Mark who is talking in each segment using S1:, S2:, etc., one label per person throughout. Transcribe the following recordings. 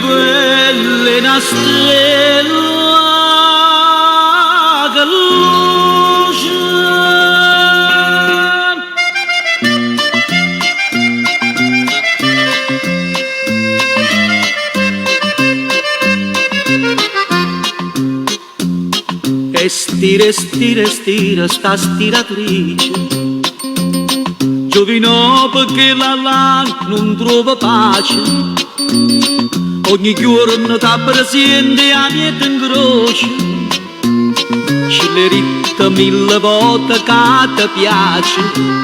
S1: bella è una stella che luce. E stira sta stiratrice, giovino perché la non trova pace, ogni giorno ti presente a niente in croce, ci le ritta 1000 volte che ti piace.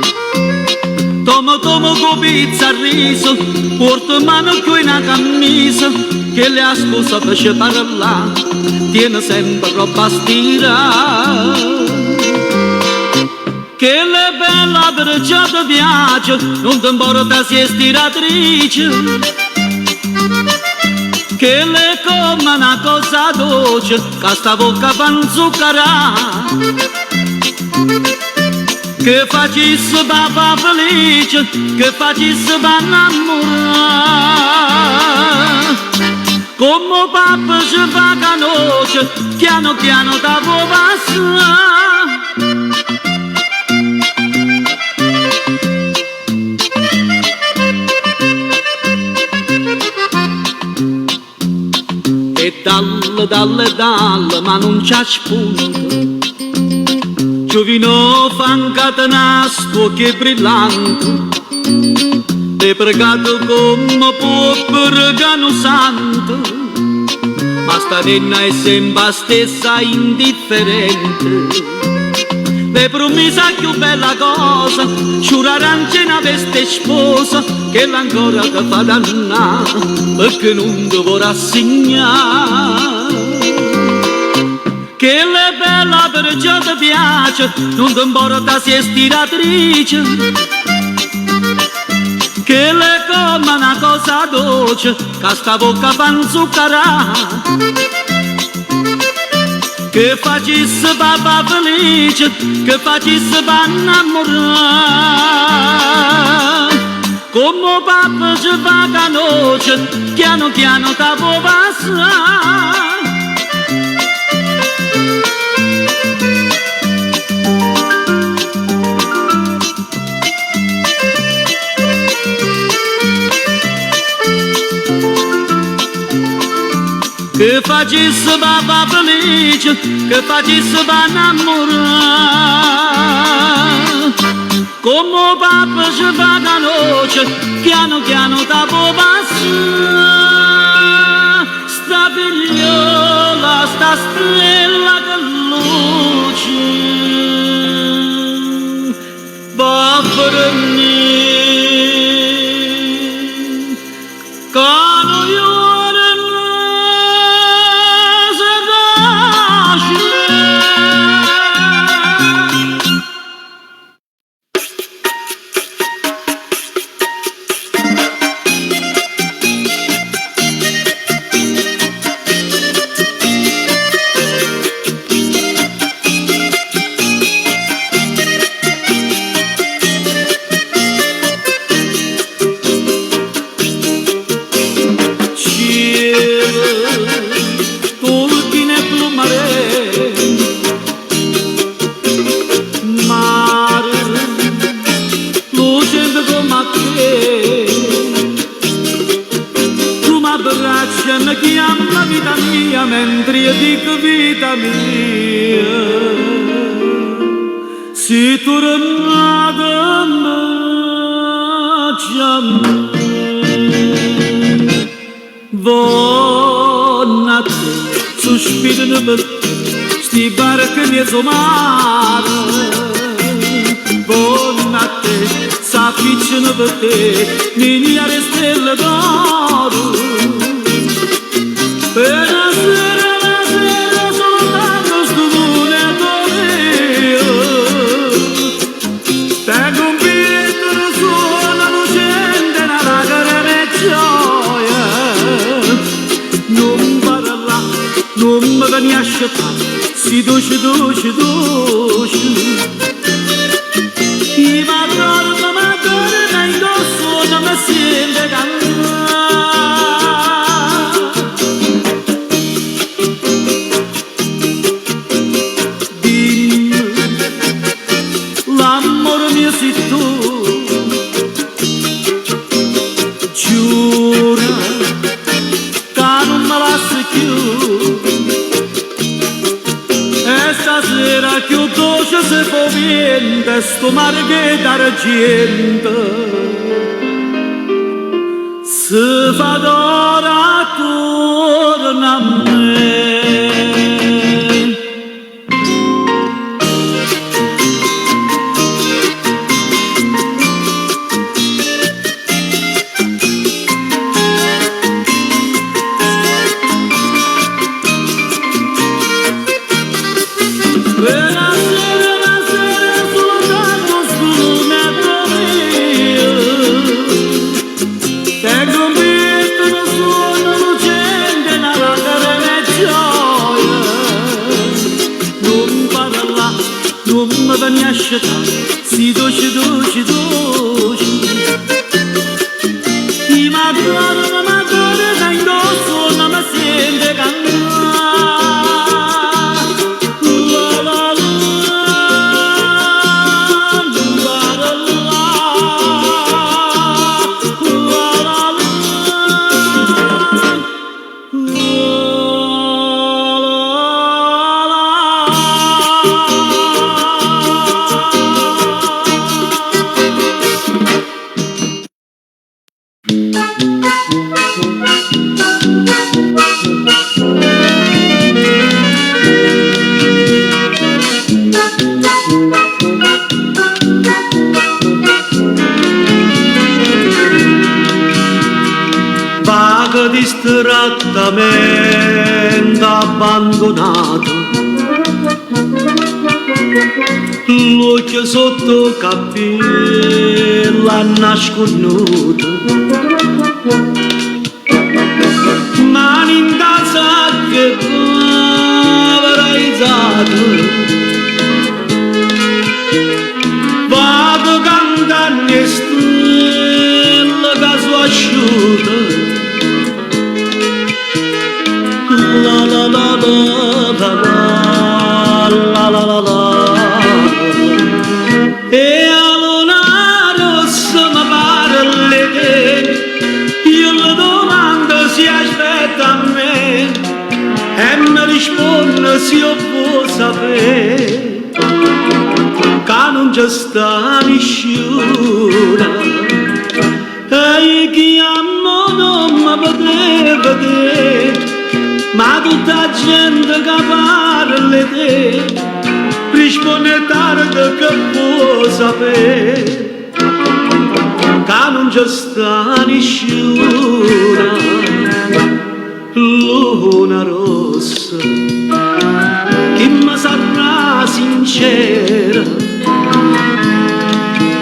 S1: Tomo con pizza a riso, porto mano qui una camisa, che le ha scusa per parlare, tiene sempre roba stira. Che le bella perciò ti piace, non ti importa se è stiratrice, che le come una cosa dolce, che sta bocca fa zuccherare, che facesse papà felice, che facesse innamorare. Come papà ci fa canoce, piano piano da può passare. E dalle, ma non c'ha spunto, giovino fa un catenastro che è brillante, è pregato come può pregare un santo, ma sta donna è sempre la stessa indifferente. Le promessa più bella cosa, giurare una veste sposa, che l'ancora ti fa dannare, perché non ti vuoi rassegnare. Che le bella perciò ti piace, non ti importa se è stiratrice, che le come una cosa dolce, che sta bocca fa zuccherare, che facesse papà felice, che facesse innamorare. Come papà ci fa canoce, piano piano ti può passare. Che facesse papà felice, che facesse innamorare. Come papà ci fa canoce, piano piano ti può passare. Sta figliola, sta stella che luce, va per me, cano io. Mentre io dico vita mia, si tu tornata a me, buona te, sospirano per te, sti barche mezzo mare, buona te, s'afficciano per te, miniare stelle d'oro. Per la sera soltanto sto lune io, tengo un biglietto da sola lucente, una lacrima e gioia, non parla, non mi vieni a scettare, si dolce, i madonna indosso non mi sente cantare. siente sto mare che d'argento si fa d'ora torna a me. Si dolce, dolce, dolce ti m'adoro da indosso non mi sente cantare la la la distrattamente abbandonato, l'occhio sotto cappella nasconduto, mani in casa che paralizzato, vado cantando e stella caso asciutto. La la la la la la la la la e a luna rossa mi parli te, io le domando si aspetta a me e mi risponde se io può sapere che non c'è sta nessuno e chi amo non mi potrebbe vedere. Ma tutta gente che parla di te risponde tardi che può sapere che non c'è sta nessuno. Luna rossa che mi sarà sincera,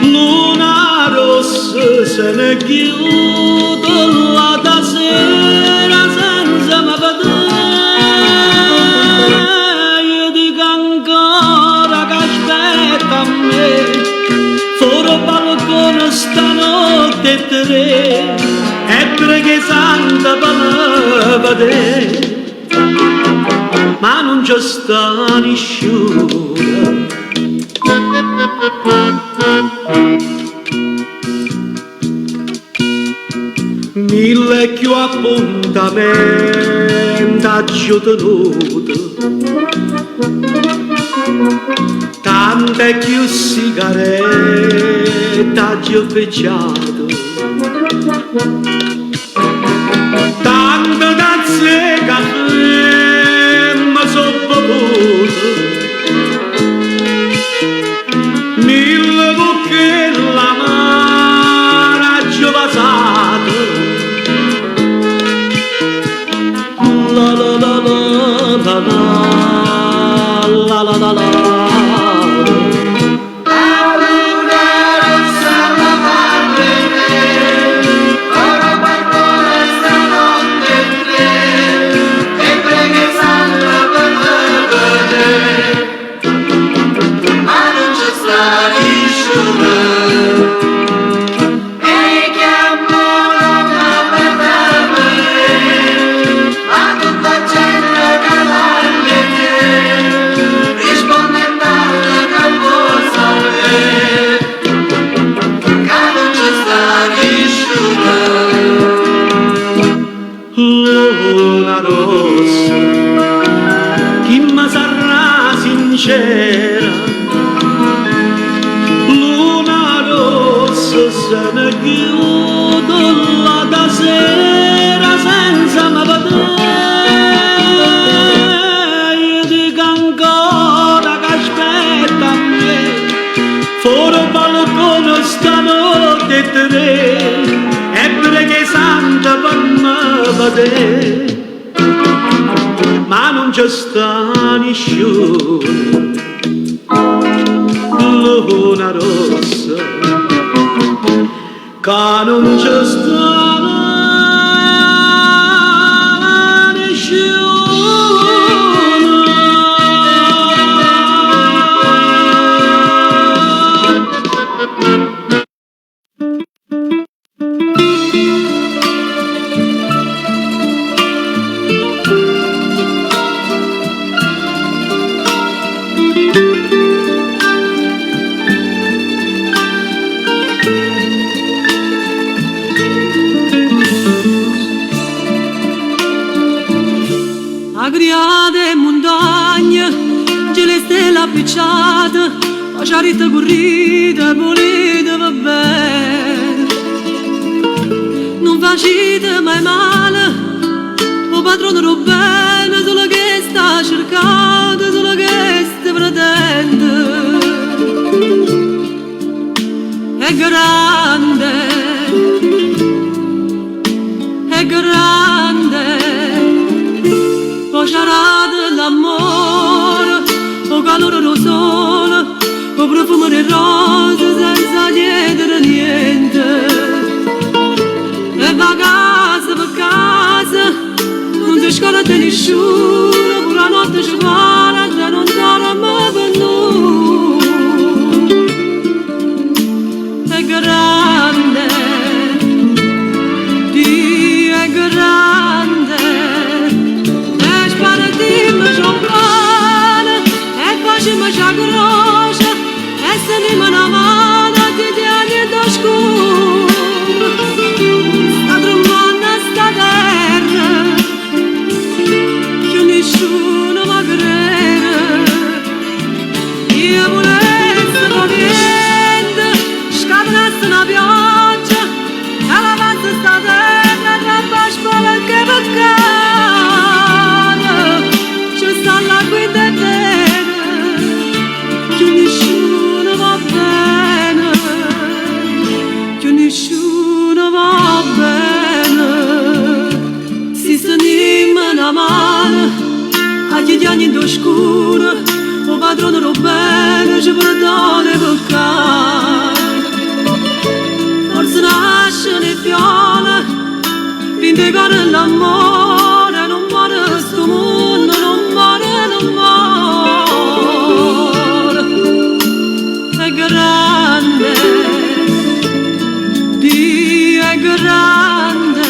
S1: luna rossa se ne chiude la sera senza mi vedere. Fuori balcone stanotte tre e preghi santa per vedere, ma non c'è sta nessuno. Mille più appuntamenti ho tenuto, tante più sigarette ho fecciato, tante tazze caffè mi sono bevuto, mille bocche l'amara ho basato, la la la la la la la la la. Luna rossa, chi mi sarà sincera, ne chiudo là da sera senza me vedere. Io dico ancora che aspetta a me, fuori al balcone stanotte e tre, e preghi santa per me vedere. Ma non c'è sta nessuno, luna rossa, che non c'è sta
S2: agriate montagne, geleste la picciata, facciarita corrita, pulita va bene. Non facite mai male, o padrone lo bene, solo che sta cercando, solo che sta pretende. È grande, è grande, c'era l'amore, o calore del sole, o profumo di rose senza chiedere niente. E va casa per casa, non si scorda nessuno, pure la notte ci guarda, non dorme per noi. È grande, Dio è grande. Dimmi giovane, e facciamo già grossa, e se ne una mano ti tieni da scuro. Sta trombando sta terra, che nessuno va a credere. Io volessi niente, scatenasse una pioggia, e la pazza sta terra, troppa scuola che peccato. Alla guida è bene, che nessuno va bene, che nessuno va bene. Si stanima una mano, agli diani in oscuro, o padrone lo bene, ci perdona i peccati. Forse nasce le fiole, vindicare l'amore, non muore sto mondo, non muore. È grande, Dio è grande.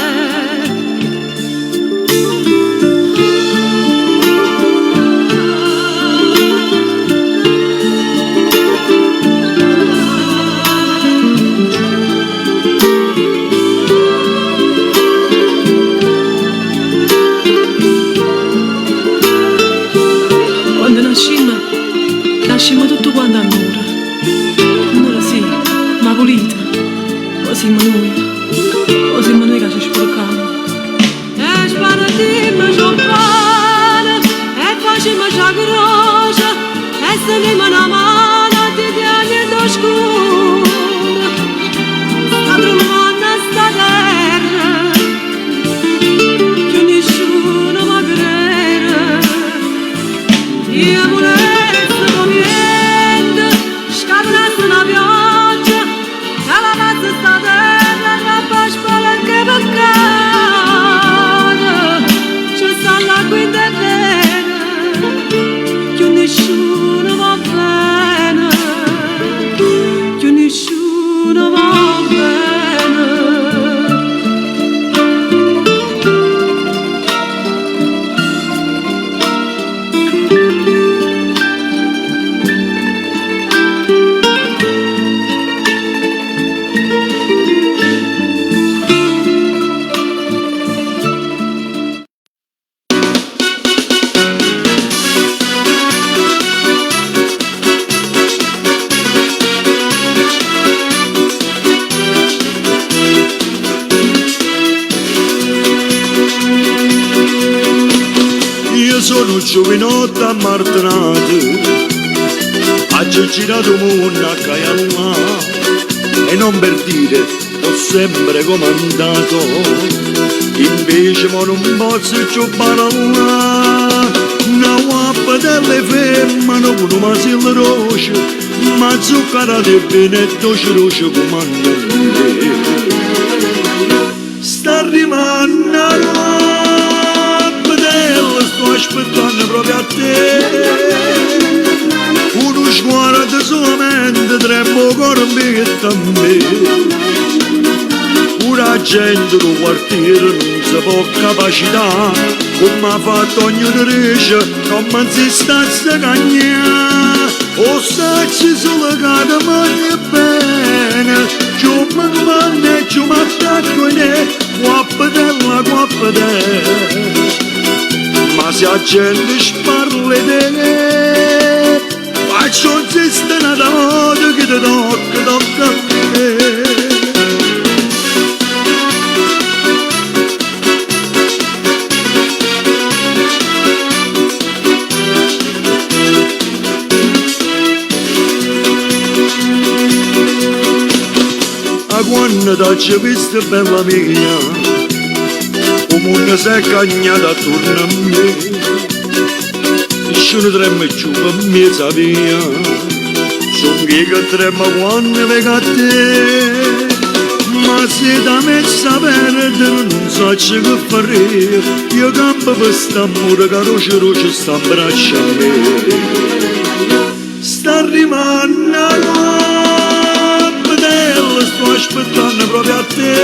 S2: Quando nascimmo tutto quanto a Nura. Nura sì, ma pulita. Così noi che ci sporcamo. E sparatimo giovane, e facciamo già grossa, e se ne una mano ti tieni da scuro. Sta trombando sta terra, che nessuno va a credere. Io volessi niente.
S3: sono giovinotto ammartinato, ho girato il mondo a Caialà e non per dire ho sempre comandato, invece ma non posso più parlare. Una guappa delle femmine con un masillo roce, ma zucchero di bene e dolce roce comanda me. Sta arrivando la guappa delle, sto aspettando proprio a te. Uno sguardo solamente trembo corpetto a me. Ora gente del quartiere non si può capacitare, come ha fatto ognuno riesce, come si sta a cagnare. O sacci sulla cara maglia bene, giù mi comanda e giù mi attacco in te, guappadella, guappadella. Ma se la gente sparla di te, faccio un sistema da modo che ti tocca a me. Quando ti ho visto bella mia, il mondo si è cagnato attorno a me, nessuno trema più per me via, sono che trema quando vengo a te, ma se da me sapere non so che fare, io campo per st'amore che roce sta in braccio a me, sta arrivando sto aspettando proprio a te.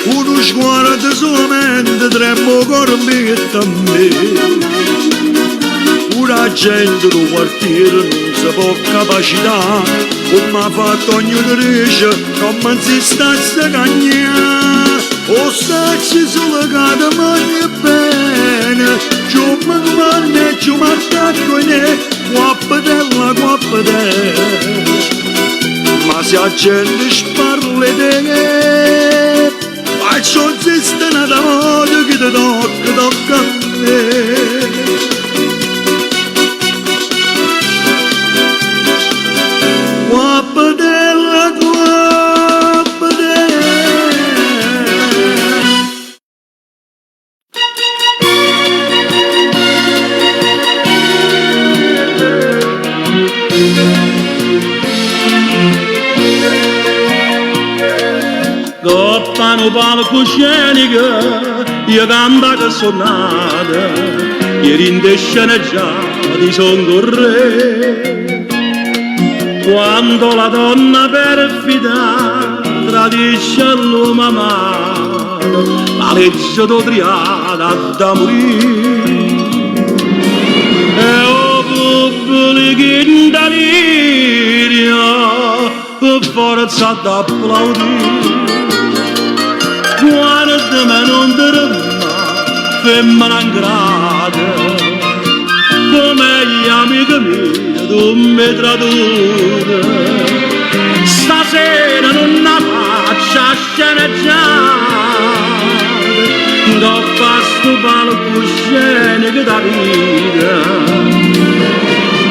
S3: Uno sguardo solamente trembo corpetto a me. Ora gente del quartiere non si può capacitare, come ha fatto ognuno riesce, come si sta a cagnare. O sacci sulla cara maglia bene, giù mi comanda e giù mi attacco in te, guappadella, guappadella. Ma se la gente sparla di te, faccio un sistema da modo che ti tocca a me. Guappadella, guappadella.
S1: Coppano palcoscenica, io canta che sono nata, ieri in te sceneggiati son con re. Quando la donna perfida tradisce l'uomo amato, la legge d'Odriana da morire. E o pubblico in delirio, per forza d'applaudire. Guarda me non ti rema, femmina ingrata, come gli amici miei tu mi traduci. Stasera non la faccia sceneggiare, coppa sto palcoscenico da vita.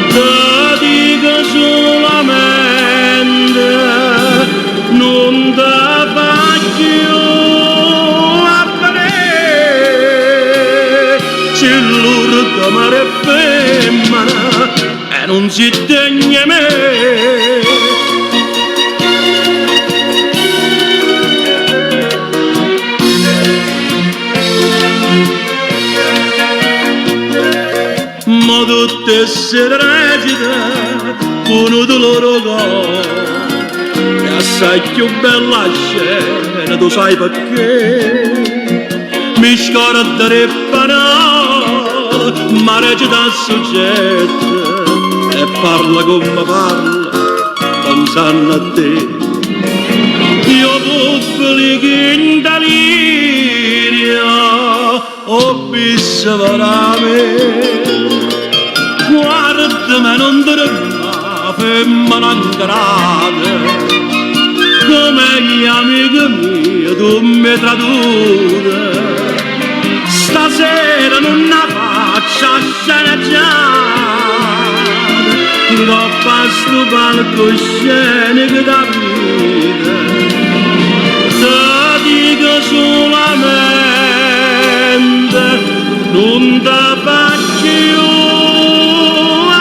S1: Ti dico solamente, non ti faccio mare femmina e non si degna me. Ma tutte se recita con un loro cuore e assai più bella scena, tu sai perché mi scorda le parole, ma recita il soggetto e parla come parla, pensando a te. Io pubblico in delirio, ho visto veramente. Guarda me non ti rema, femmina ingrata, come gli amici miei tu mi traduci. Stasera sera non la faccia sceneggiare, troppo a sto palcoscenico da vita, te dico solamente non te faccio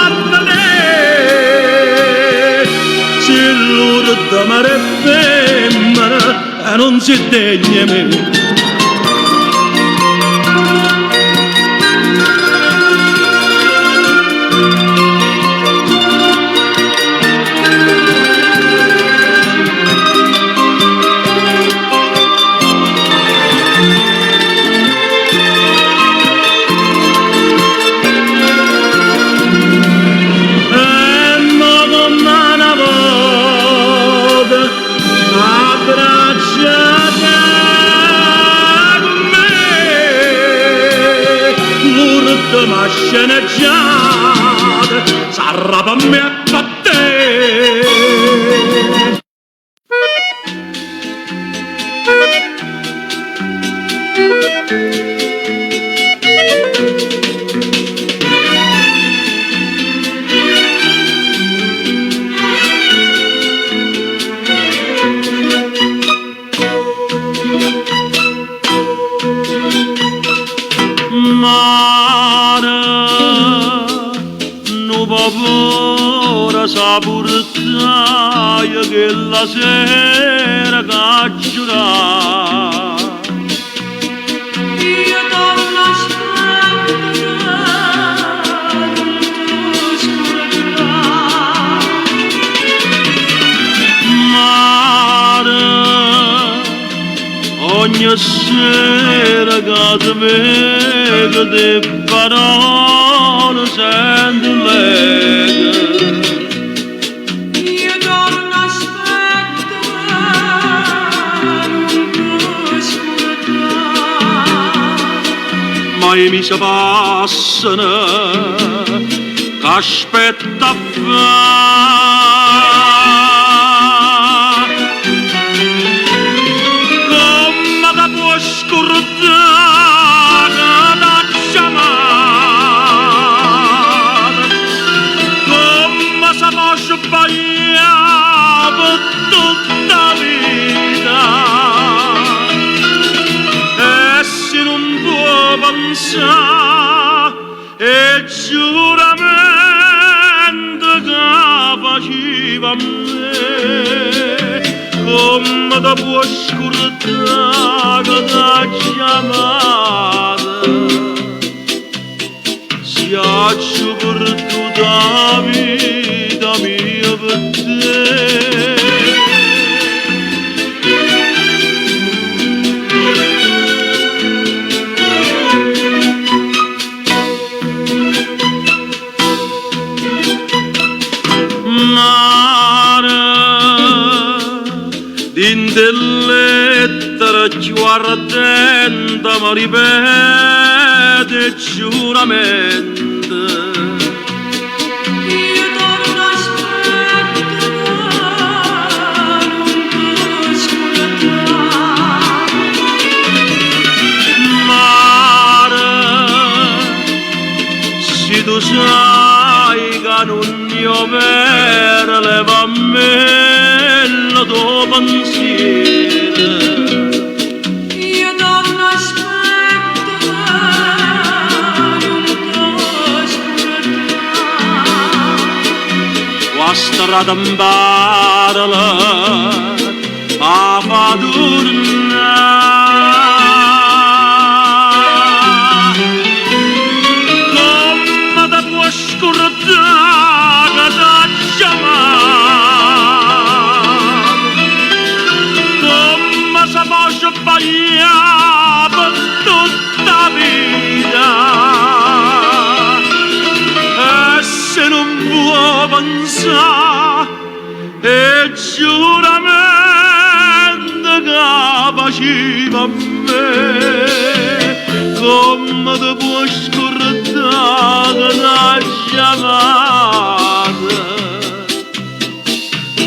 S1: a vedere, se l'ora d'amare femmina e non si degna me. Ma sceneggiata sarà per me e per te. Paura saportaia che la sera caccerà.
S2: Io torno a aspettare non ti scorderà.
S1: Mare, ogni sera che ti vedo di parole sento lei. Mai mi si passano che aspetta a fare come da può scordare da chiamare come si può sbagliare per tutta la vita e se non pensare e giuramento che faceva a me come da può scordare che da chiamata si accio per tutta la vita mia per te. In delle lettere guardando mi ripete giuramento.
S2: Io torno a aspettare non ti scorderà.
S1: Mare, se tu sai che non io per leva a me tuo pensiero.
S2: Io torno a aspettare non ti scorderà.
S1: La strada in barla a fa tornare come da può scordare da chiamare come si può sbagliare per tutta la vita e se non può pensare e giuramento che faceva a me come ti può scordare la chiamata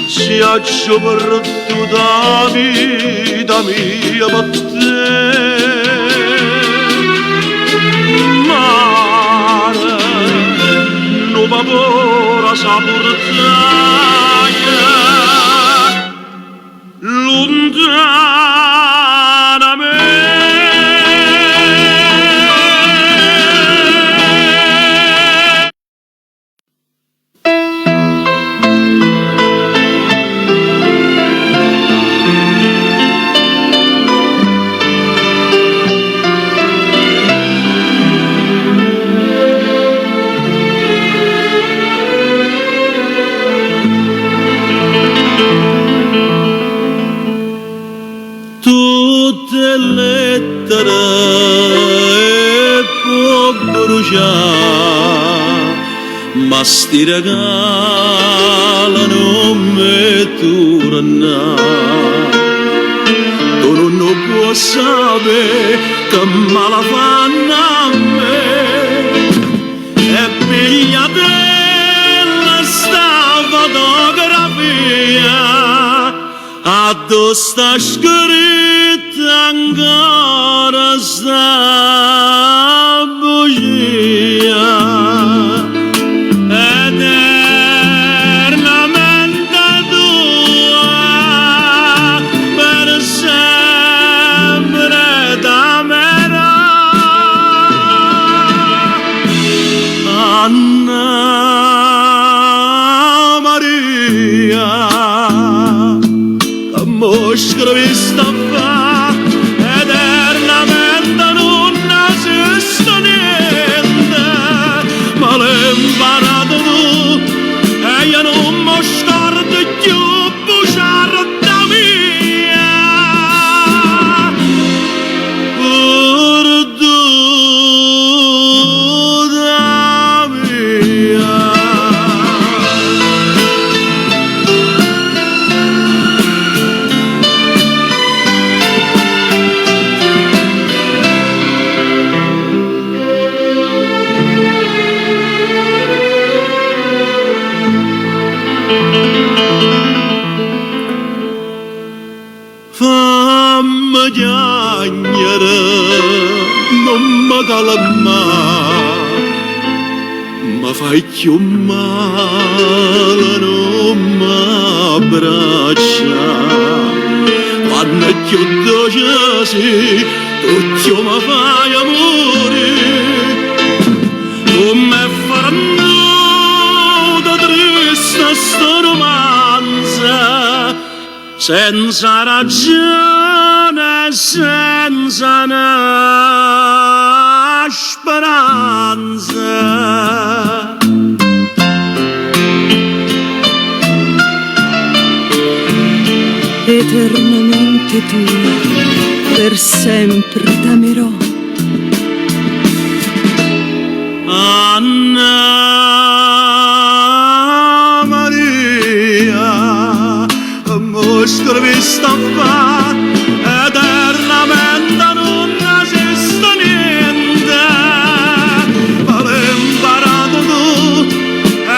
S1: si accio per tutta la vita mia per te. ora sa portare lontanamente. Tutte lettere può bruciare, ma sti regalano me tornare. Tu non puoi sapere che male fanno a me, e pigliate sta fotografia, addosso sta scritta ancora sta bugia, eternamente tua, per sempre t'amerò. Anna Maria, mostra vista fa, eternamente non esiste niente, ma l'hai imparato tu, e io non mi scordo più bugiarda mia, perduta mia. Fammi piangere, non mi calmare, ma fai più male, non mi abbraccia. Quando è più dolce sì, tu mi fai amore, come faranno da triste sto romanzo, senza ragione, senza una speranza.
S2: Eternamente tua, per sempre t'amerò.
S1: Anna Maria, mostra vista fa, eternamente non esiste niente, ma l'hai imparato tu,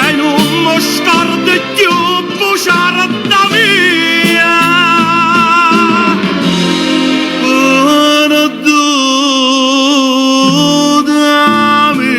S1: e non mi scordo più bugiarda mia, perduta mia.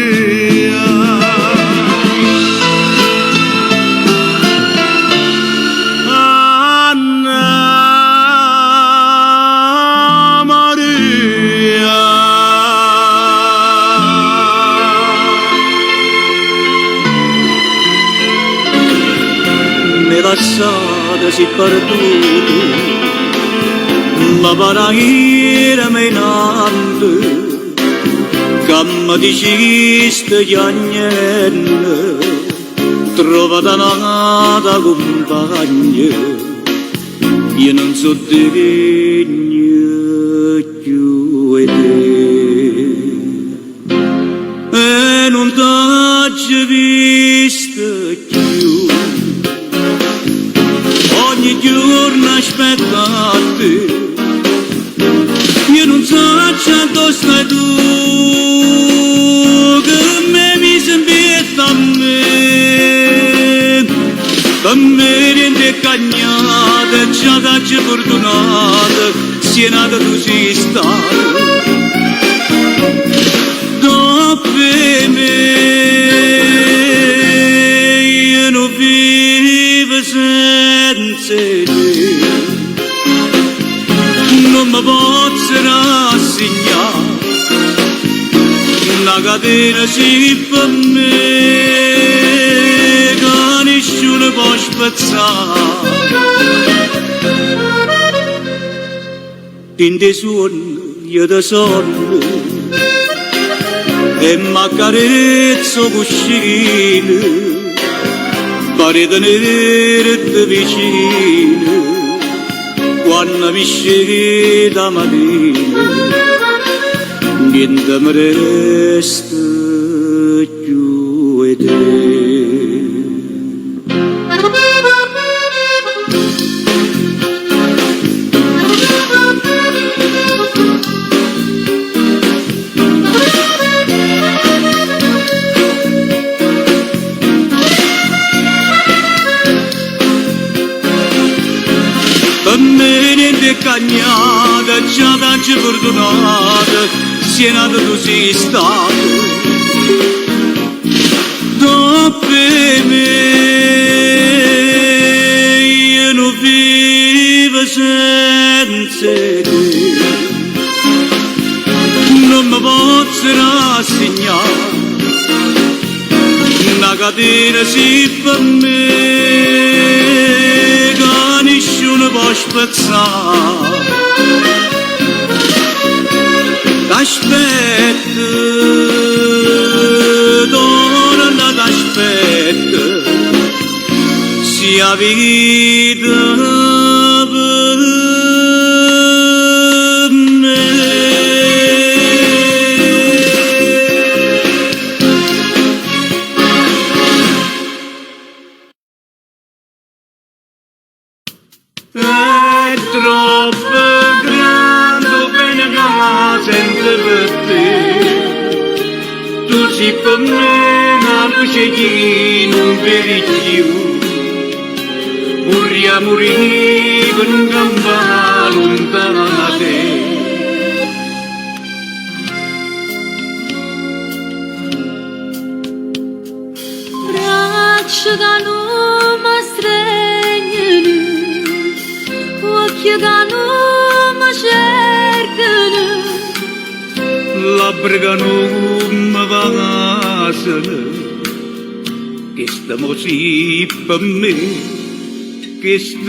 S1: Lasciate si perduto, ma paraira menante, che mi diciste gli agnelli, trovata nata compagna, io non so degno più di te, e non t'ho visto più. Ogni giorno aspettate, io non so dove stai tu, che mi sembra a me rende cagnata, già dacci fortunata, sia nata tu sei stata, dopo me. una catena si per me che nessuno può spezzare. In dei suoni io da sonno e m'accarezzo cuscino, pare tenerti vicino quando mi scegli da mattina, niente mi resta più di te. Per me niente cagnata, già tanto perdonata, sia nato tu sei stato. Dopo me io non vivo senza te, non mi posso rassegnare, una catena si per me nessuno può spezzare. T'aspetto, donna t'aspetto, sia vita per me. È troppo grande bene che sento per te, tu sei per me una luce che non vedi più, vorrei morire per un gamba lontano da te.
S2: Braccia che non mi stringono, occhi che non mi cercano,
S1: labbra che non mi passano, che stiamo sì per me, che stai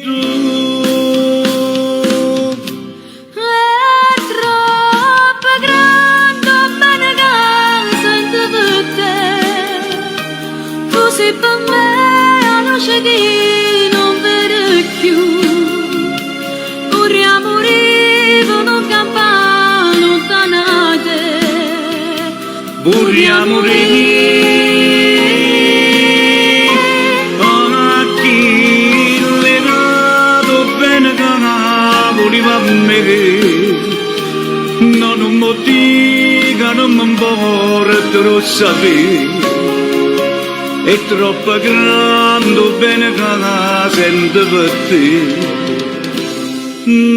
S1: tu.
S2: è troppo grande bene che sento per te, tu sei per me la luce che non vedo più, vorrei morire con un campano lontano da te,
S1: Vorrei morire a chi le dato bene che voleva a me, non un motivo non mi importa lo sapere, è troppo grande bene che sento per te,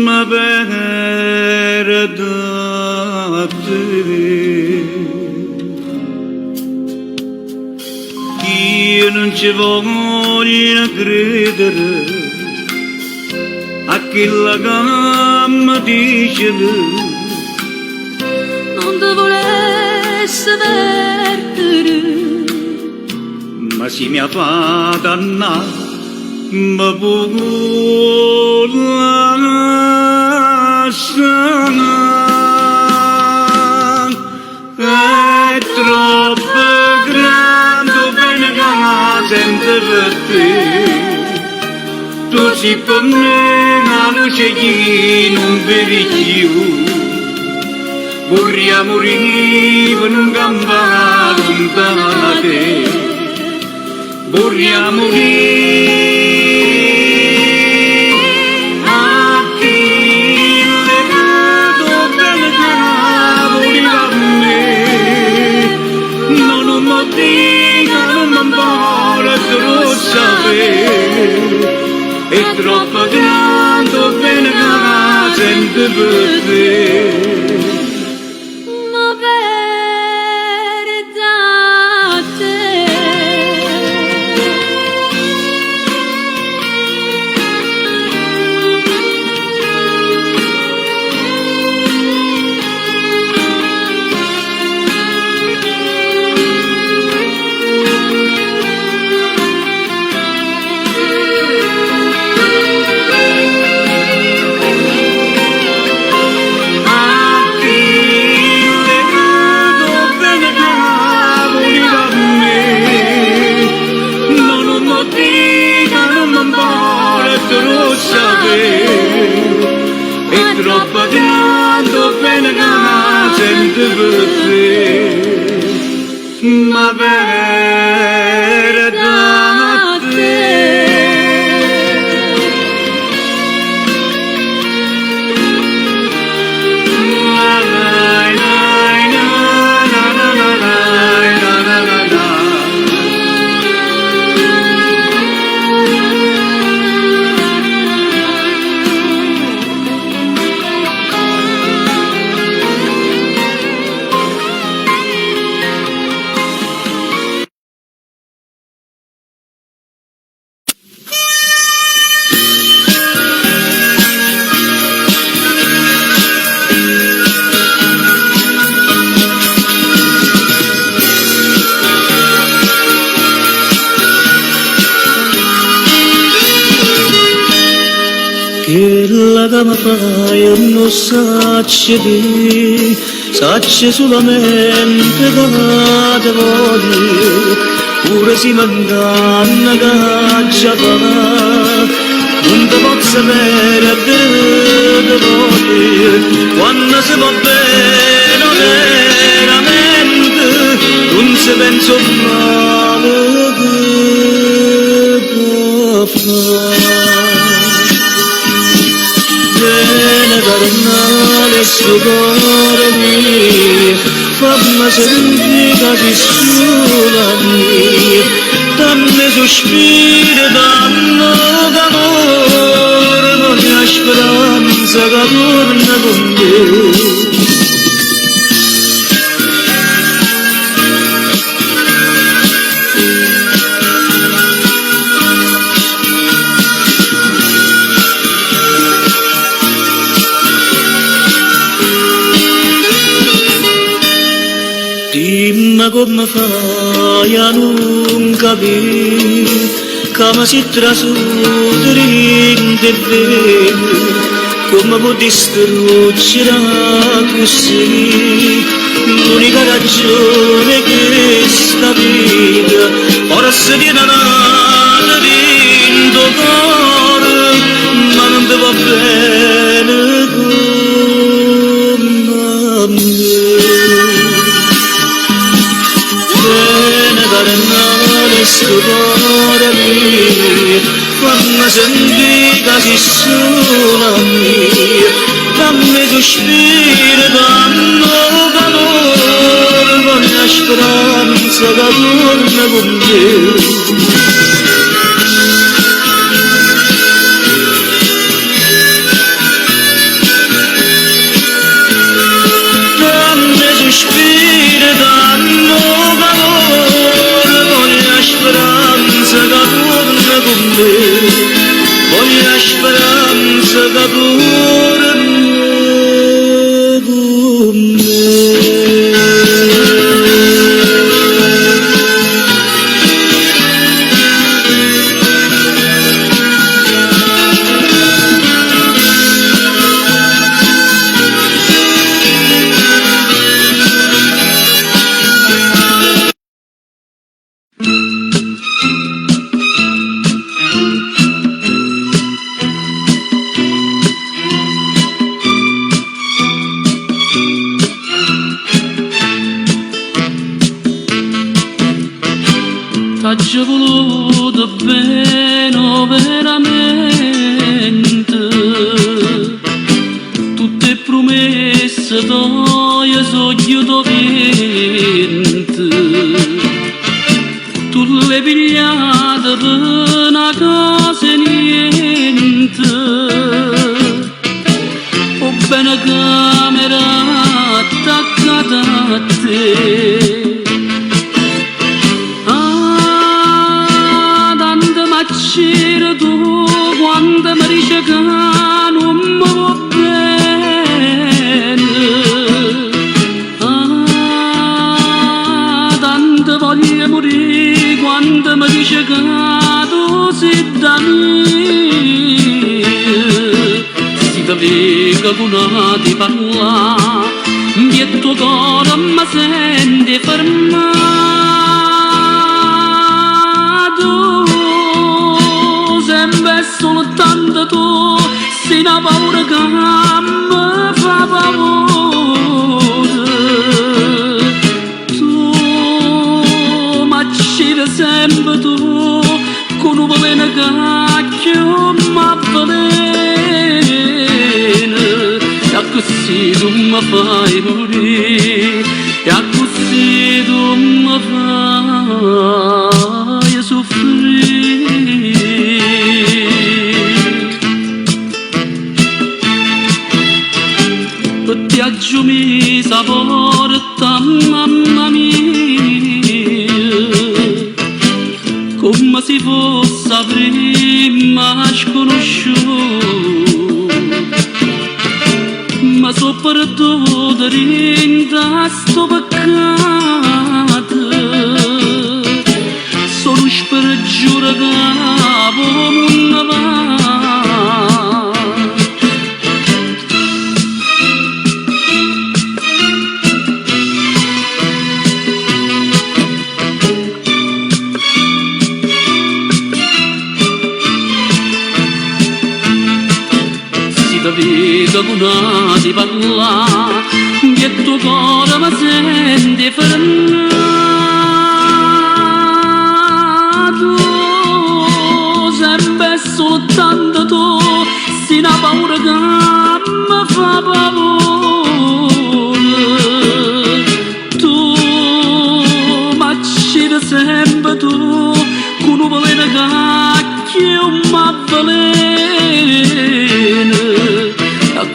S1: ma perdo te. Io non ci voglio credere a chi la gamma dice
S2: non ti volesse perdere,
S1: ma si mi ha fatto annare, ma può lasciare, è troppo grande bene che sento per te, tu sei per me una luce che non vedi più, vorrei morire per un gamba lontano da te, vorrei morire a chi le dato bene che voleva a me, non un motivo non mi importa lo sapere, è troppo grande bene che sento per te.
S2: ma perdo te.
S1: troppo grande bene che sento per te, ma per te.
S4: Quella che mi fai io non sacci solamente che te voglio, pure se mi inganna che già fa, non ti posso sapere che te voglio, quando si va bene veramente, non si pensa male che può fare. Bene carnale sto cuore mio, fammi sentire che sola mia, dammi sospiro, dammi d'amore, con la speranza che torna con me. Dimmi come fai a non capire, come si trasudere in te vero, come può distruggere così l'unica ragione che sta vita, ora si tiene nata in tuo cuore, ma non ti va bene come a me. Carnale sto cuore mio, fammi sentire che sei sola mia, dammi sospiro, dammi calore, con la speranza che torna con me. Sospiro, danno calore, voglio speranza che torna con me, voglio speranza che torna con me.
S2: T'ho voluto bene veramente, tutte promesse tue sogno dovente, tu le pigliate per una cosa e niente, o bene camera attaccata a te. Tu quando mi dici che non mi va bene, tanto voglio morire quando mi dici che tu sei da me. Si capisce che non ti parla, il tuo cuore mi sente fermato. Soltanto tu sei una paura che
S1: così tu mi fai morire, e a così tu mi fai soffrire. Per ti aggiumi sa porta, mamma mia, come se fosse la prima sconosciuta, ma so perduto dentro sto peccato, sono spergiura capo una va. Vedo una di parlare, che il tuo cuore mi sente frenato, sempre soltanto tu, sei una paura che mi fa paura. Tu mi accidi sempre tu, con un veleno che mi avvelena.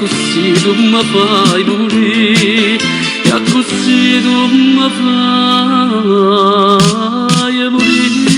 S1: Così tu mi fai morire, e così tu mi fai morire.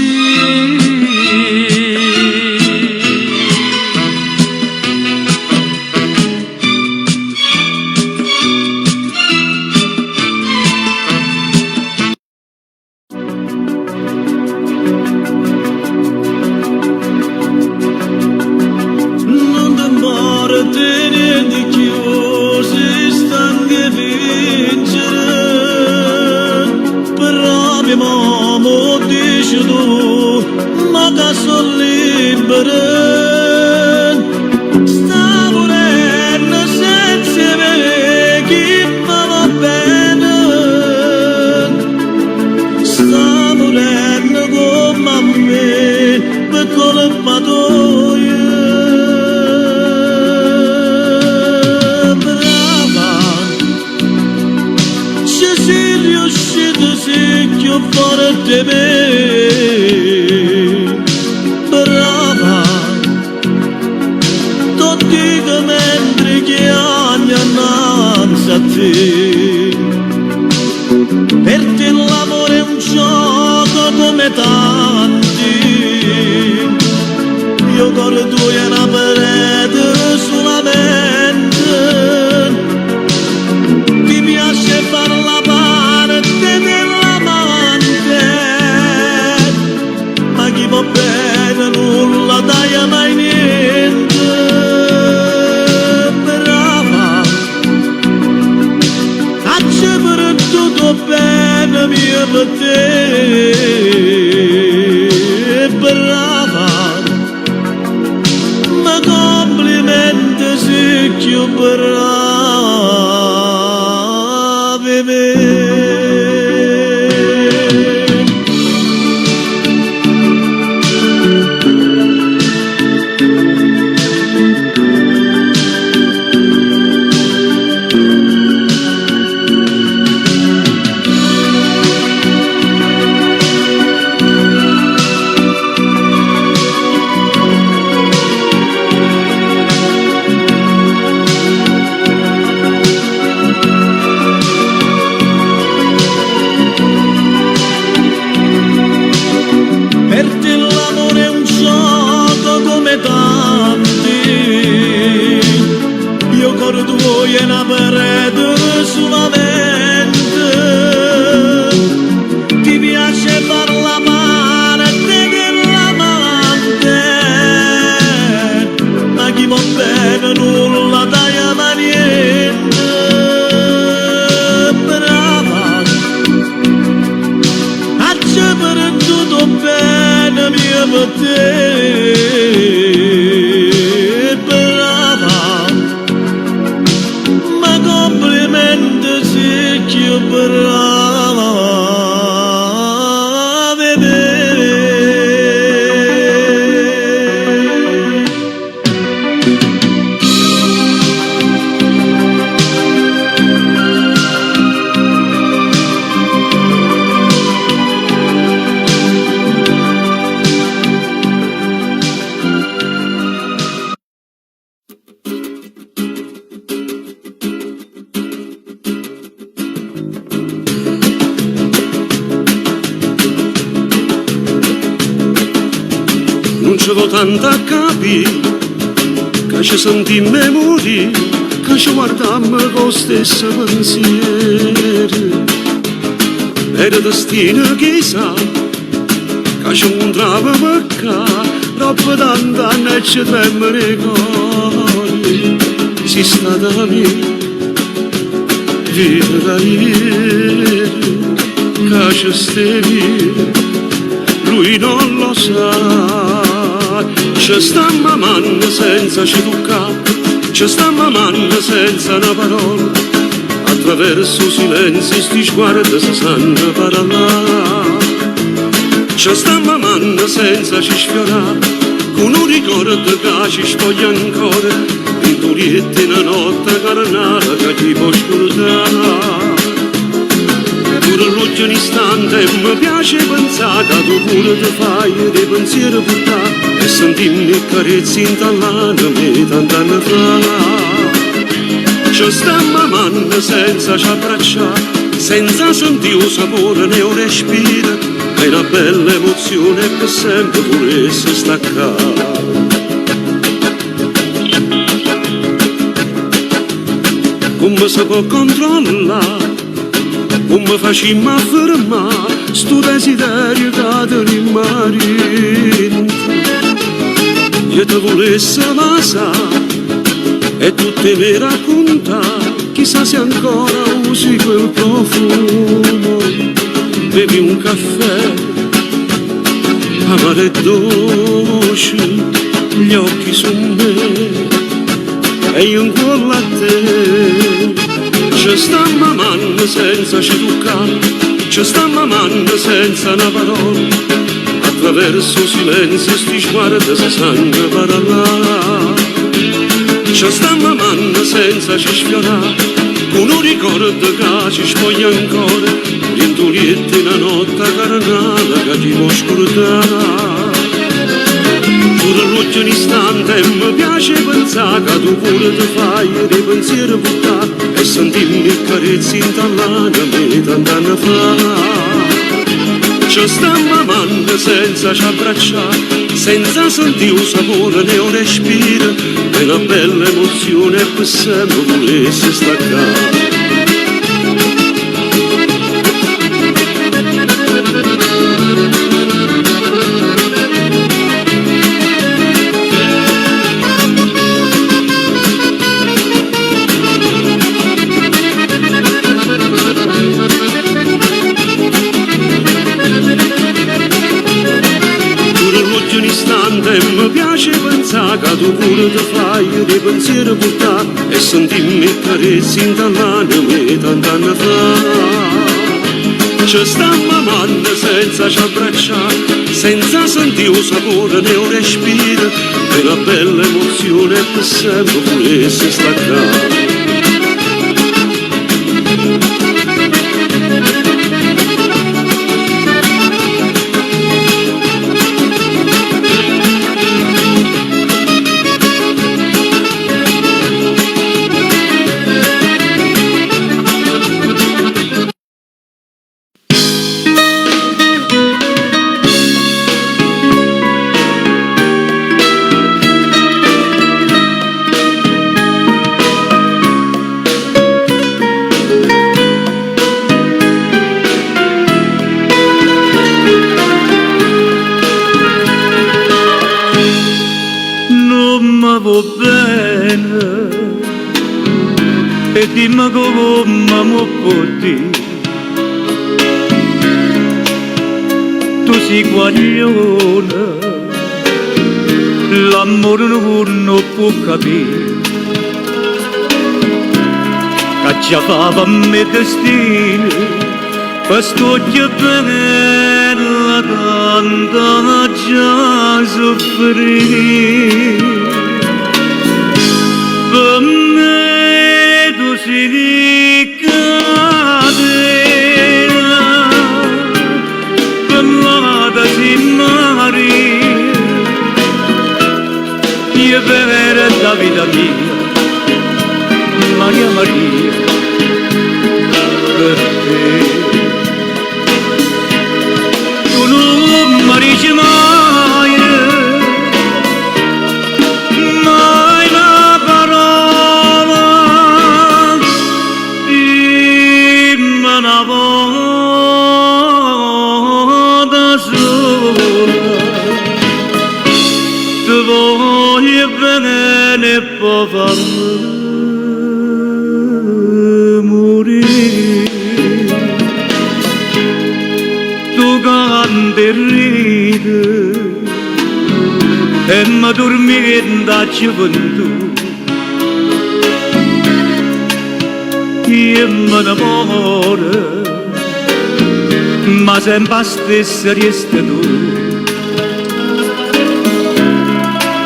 S4: ci vo tanto a capire, che ci sentimmo morire, che ci guardammo con stesso pensiero. Era destino chissà, che ci incontrava perché, troppo tanti anni ci tremmo nei cuori. Si stata a me, vita ieri, che ci stevi, lui non lo sa. Ci sta mamando senza ci toccare, ci sta mamando senza una parola, attraverso silenzio sti sguardi si sanno parlare. Ci sta mamando senza ci sfiorare, con un ricordo che ci spoglia ancora, in turietti una notte carnale che ti può scordare. Pure l'ultimo istante mi piace pensare che tu pure ti fai dei pensieri portare e sentimmi carezzi in tallana me tant'anni fa. Ci sta mamando senza ci abbracciare, senza sentire il sapore né un respiro, è una bella emozione che sempre volesse staccare. Come si può controllare, come facciamo a fermare sto desiderio che tenim dentro? Io ti volessi basare e tu te mi raccontare, chissà se ancora usi quel profumo. Bevi un caffè amaro e dolce, gli occhi su me e io incontro a te. Ci sta mamando senza ci toccare, ci sta mamando senza una parola, attraverso silenzio sti sguardi si sanno parlare. Ci sta mamando senza ci sfiorare, con un ricordo che ci spoglia ancora, rintulietti una notte carnale che ti può scordare. Pure l'ultimo istante mi piace pensare che tu pure ti fai dei pensieri portare e sentimmi carezzi in tallana me tant'anni fa. Ci sta mamando senza ci abbracciare, senza sentire un sapore né un respiro, è una bella emozione che sempre volesse staccare. Mi piace pensare che tu pure ti fai dei pensieri portare e sentimmi carezzi in tallana me tant'anni fa. Ci sta mamando senza ci abbracciare, senza sentire un sapore né un respiro, è una bella emozione che sempre volesse staccare.
S1: E dimmi come mi porti, tu sei guaglione, l'amore non può capire, che già fa per me destino, questo che bella tanta già soffrire. Per me tu sei catena, per l'amata si Maria, io per la vita mia, Maria Maria, per te. Tu non mi dici mai ride e mi dormi da gioventù. Io mi innamoro, ma sempre la stessa resta tu.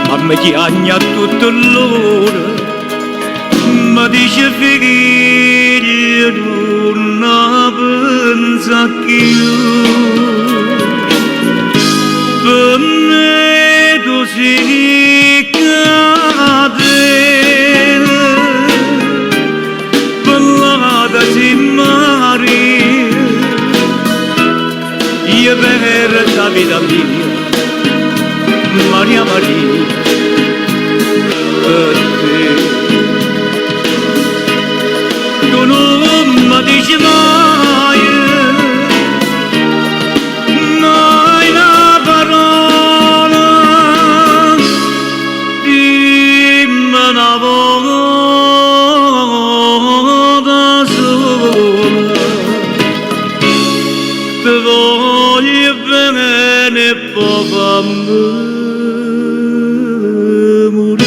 S1: Ma mi chiagna tutto l'ora, mi dice figlio non pensa più. Per me tu sei cadere, parlata si mari, io per la vita mia, Maria Maria, per te. Tu non mi dici mai, mai una parola, dimmi una volta sola, ti voglio bene e poi fammi morire.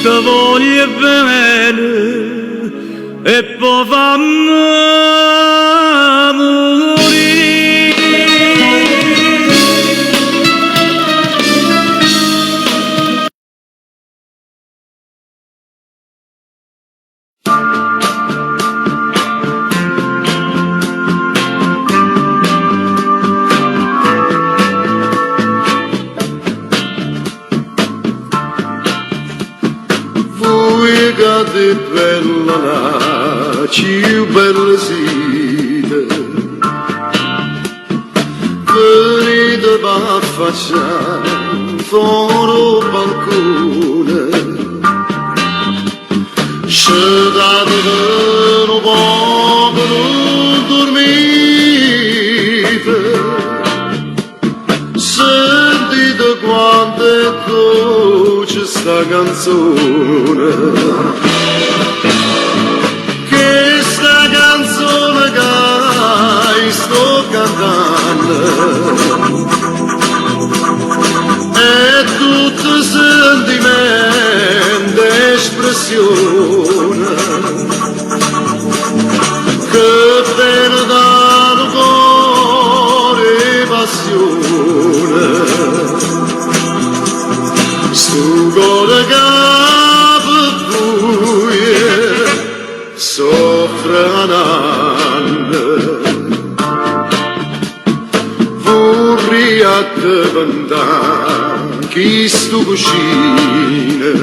S1: Ti voglio bene e poi fammi morire.
S3: Di bella più bella sera, venite a affacciare fuori il balcone, scendate un po' per non dormite, sentite quanto è dolce sta canzone. Sto cantando è tutto sentimento, espressione che viene dal cuore, passione. Sto cuore che per buie soffre un anno. A te vendare chi sto cucina,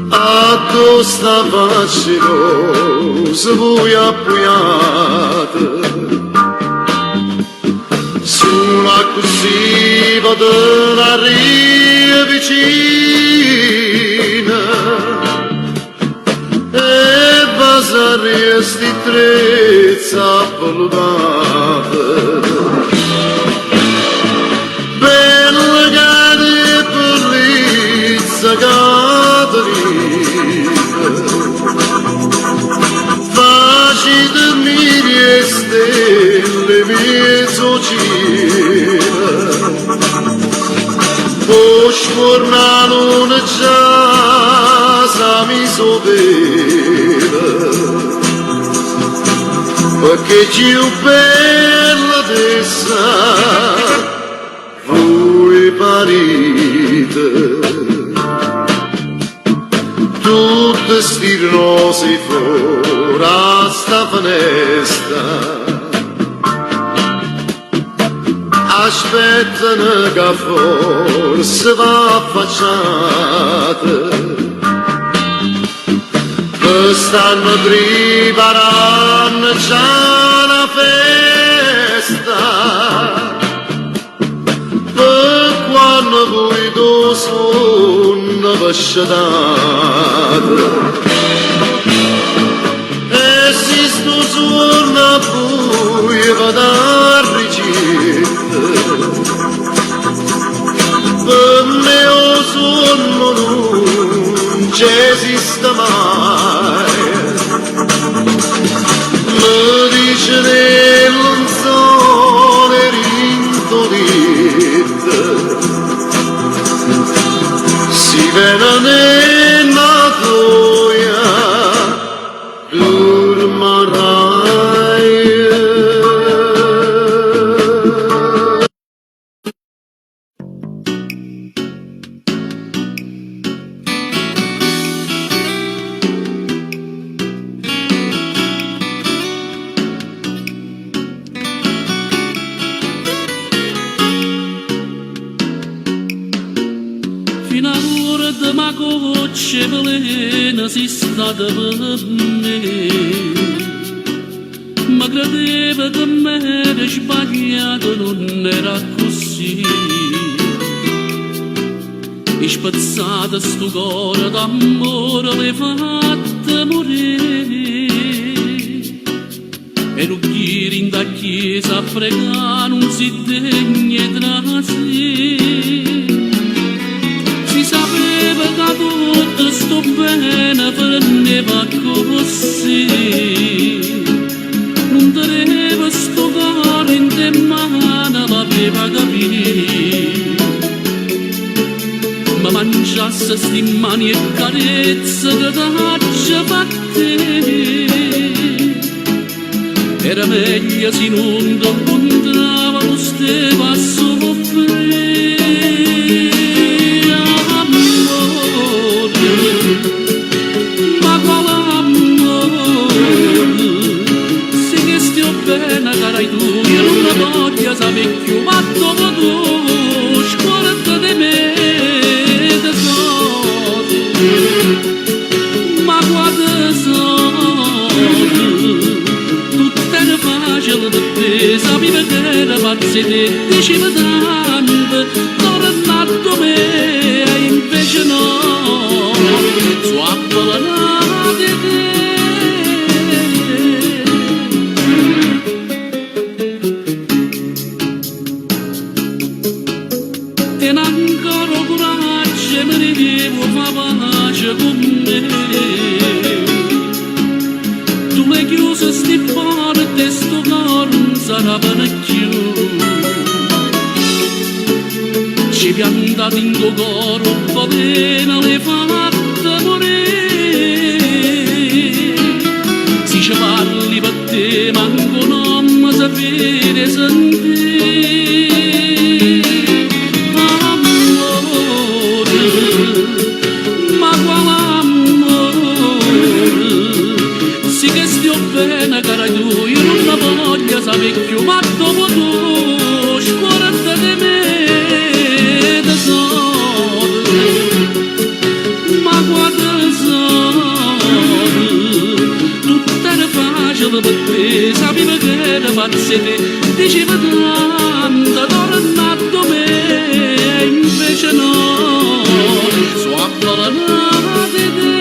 S3: a tu sta facendo se vuoi appuyate, sulla così vado una ria vicina e basare sti trezza appellate. Bella gare bellezza Caterina, facite miri e stelle mezzocina, poi sfornano una giasa mi sovera, perché più bella dessa voi parite. Tutte sti rose fuori a sta finestra, a
S5: aspettano che forse va affacciata. Stanno preparando già la festa per quando voi tu sono pasciatate. E se sto giorno a voi vado a ricetta, per me o sonno non esiste mai. Mi dice non sono rintolite, si vede nella gioia dormirai.
S2: Fino a ora de ma gocce velena si sta da me. Ma credeva che m'era sbagliato, non era così. E spazzata sto cuore d'amore l'hai fatta morire. E non chiedi in da chiesa a pregare, non si degna tra sé. Si sapeva che tutto sto bene prendeva così. Non teneva sto cuore in te mano, l'aveva capito. Ma mangiasse sti mani e carezze che t'ha fatte. Era meglio se non ti incontrava, non stava a soffrire. Ma quale amore, se che stia bene carai tu, io non la voglio sapere più, ma dopo tu scorda di me tesoro, ma quante sono tutte le facili per te, sapeva che era pazza te, diceva tanto, tornato me, e invece no. Swappa di te. E ancora coraggio mi ridevo, fa pace con me. Tu l'hai chiuso sti porte, sto cuore non sarà più. Ci piantato in tuo cuore, potena le fatta morire. Se ci parli per te, manco non mi sapere sentire. Amore, ma quale amore, sì che stia bene cara tu, io non la voglio sapere più, ma dopo tu scorda di me. Ma guarda sono tutte le facili per te, sapeva che era pazza te, diceva tanto, tornato me, e invece no, swappa la di te.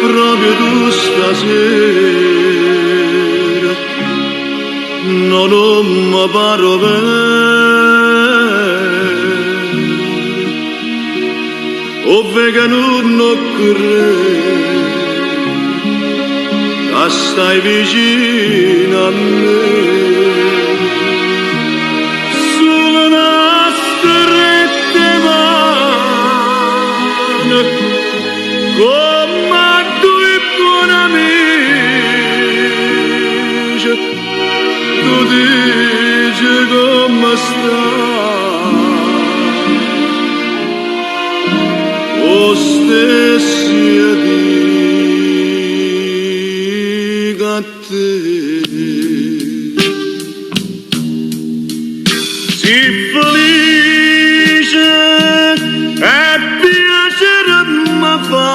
S5: Proprio tu stasera non mi paro ove che non crede che stai vicino a me sulle nostre mani come due buoni amici tu dici come stai o stessi dico a te si felice e piacere mi fa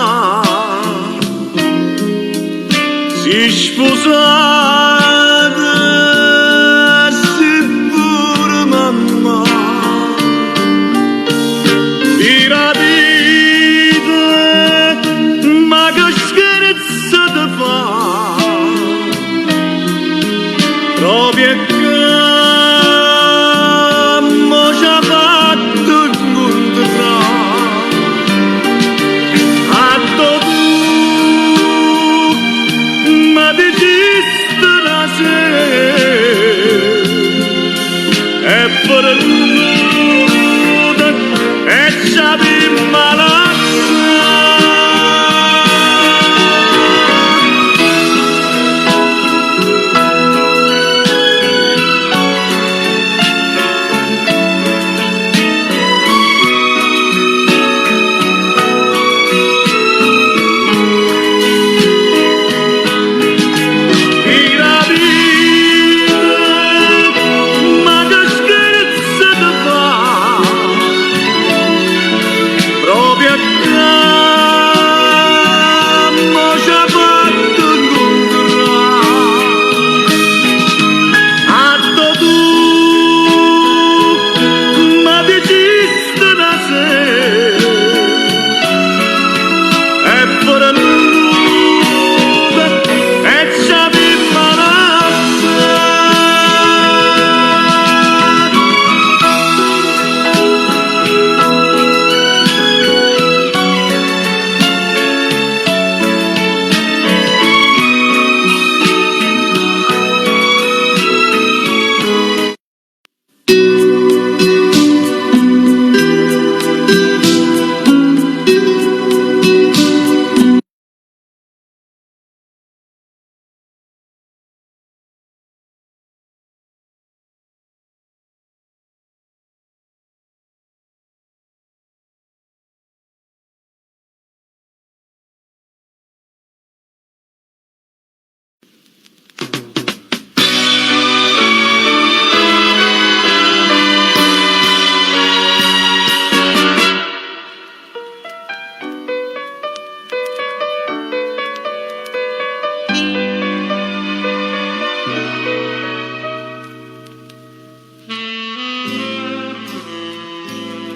S5: si sposata si pure mamma dirà ma che scherzo ti fa proprio che mo ci ha fatto incontrare atto tu ma dicesti la sera e per nuda e ci avevi malazza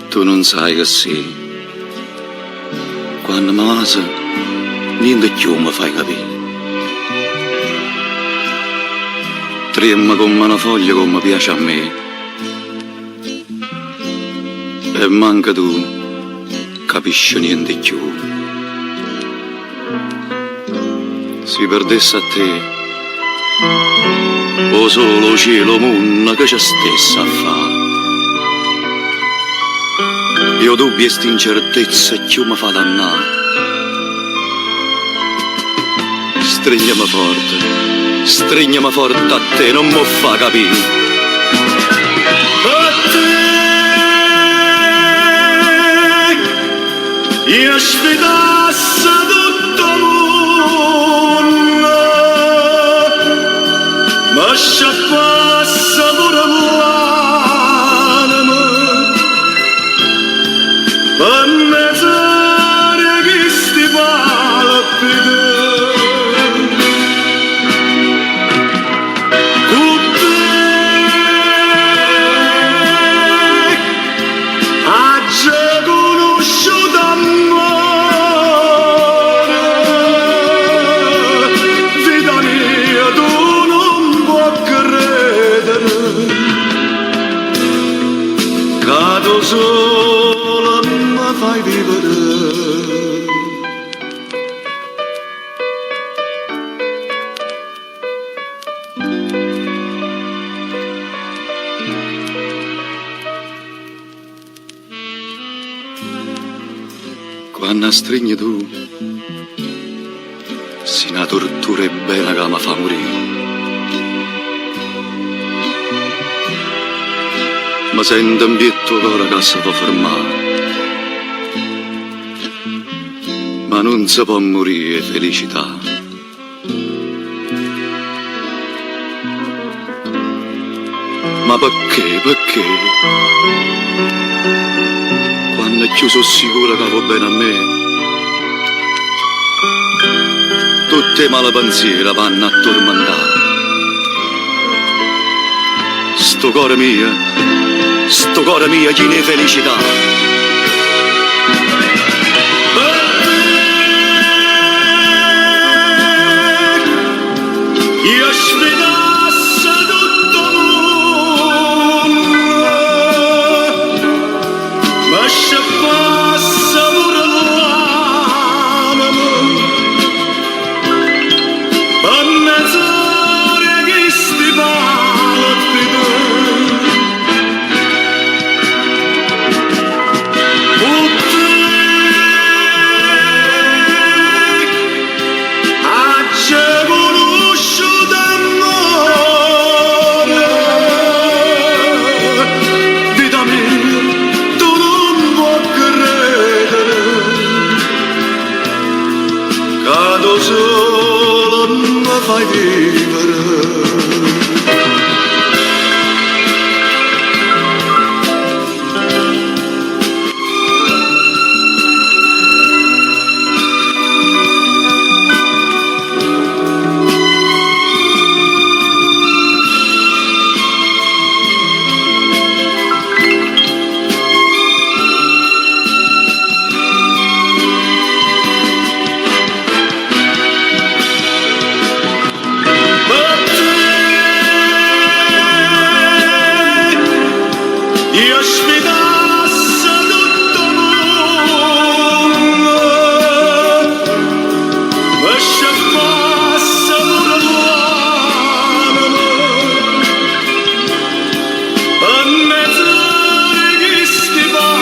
S1: Tu non sai che sì. Quando mi vasi, niente più mi fai capire. Tremma come una foglia come piace a me. E manca tu, capisci niente più. Si perdesse a te, o solo cielo mondo che c'è stessa a fare. Io dubbi e st'incertezza che mi fa dannare. Stringiami forte a te, non mi fa capire.
S5: A te io sfidassi tutto il mondo, ma sciappasse pure l'anima. Per me sarà che sti palpiti con te ha già conosciuto amore. Vita mia, tu non puoi credere solo mi fai vivere.
S6: Quando stringi tu, si una tortura e bella che mi fa morire. Ma sento un pietto cuore che si può fermare. Ma non si può morire felicità. Ma perché, perché? Quando io sono sicuro che va bene a me, tutte le male pensieri vanno a tormentare. Sto cuore mio, chi ne felicità.
S5: Io sfidasse tutto mondo, ma scappasse pure l'anima, a mezz'ora che sti palpita. Solo mi fai vivere. Io sfidasse tutto mondo, ma scappasse pure l'anima, a mezz'ora che sti palpita.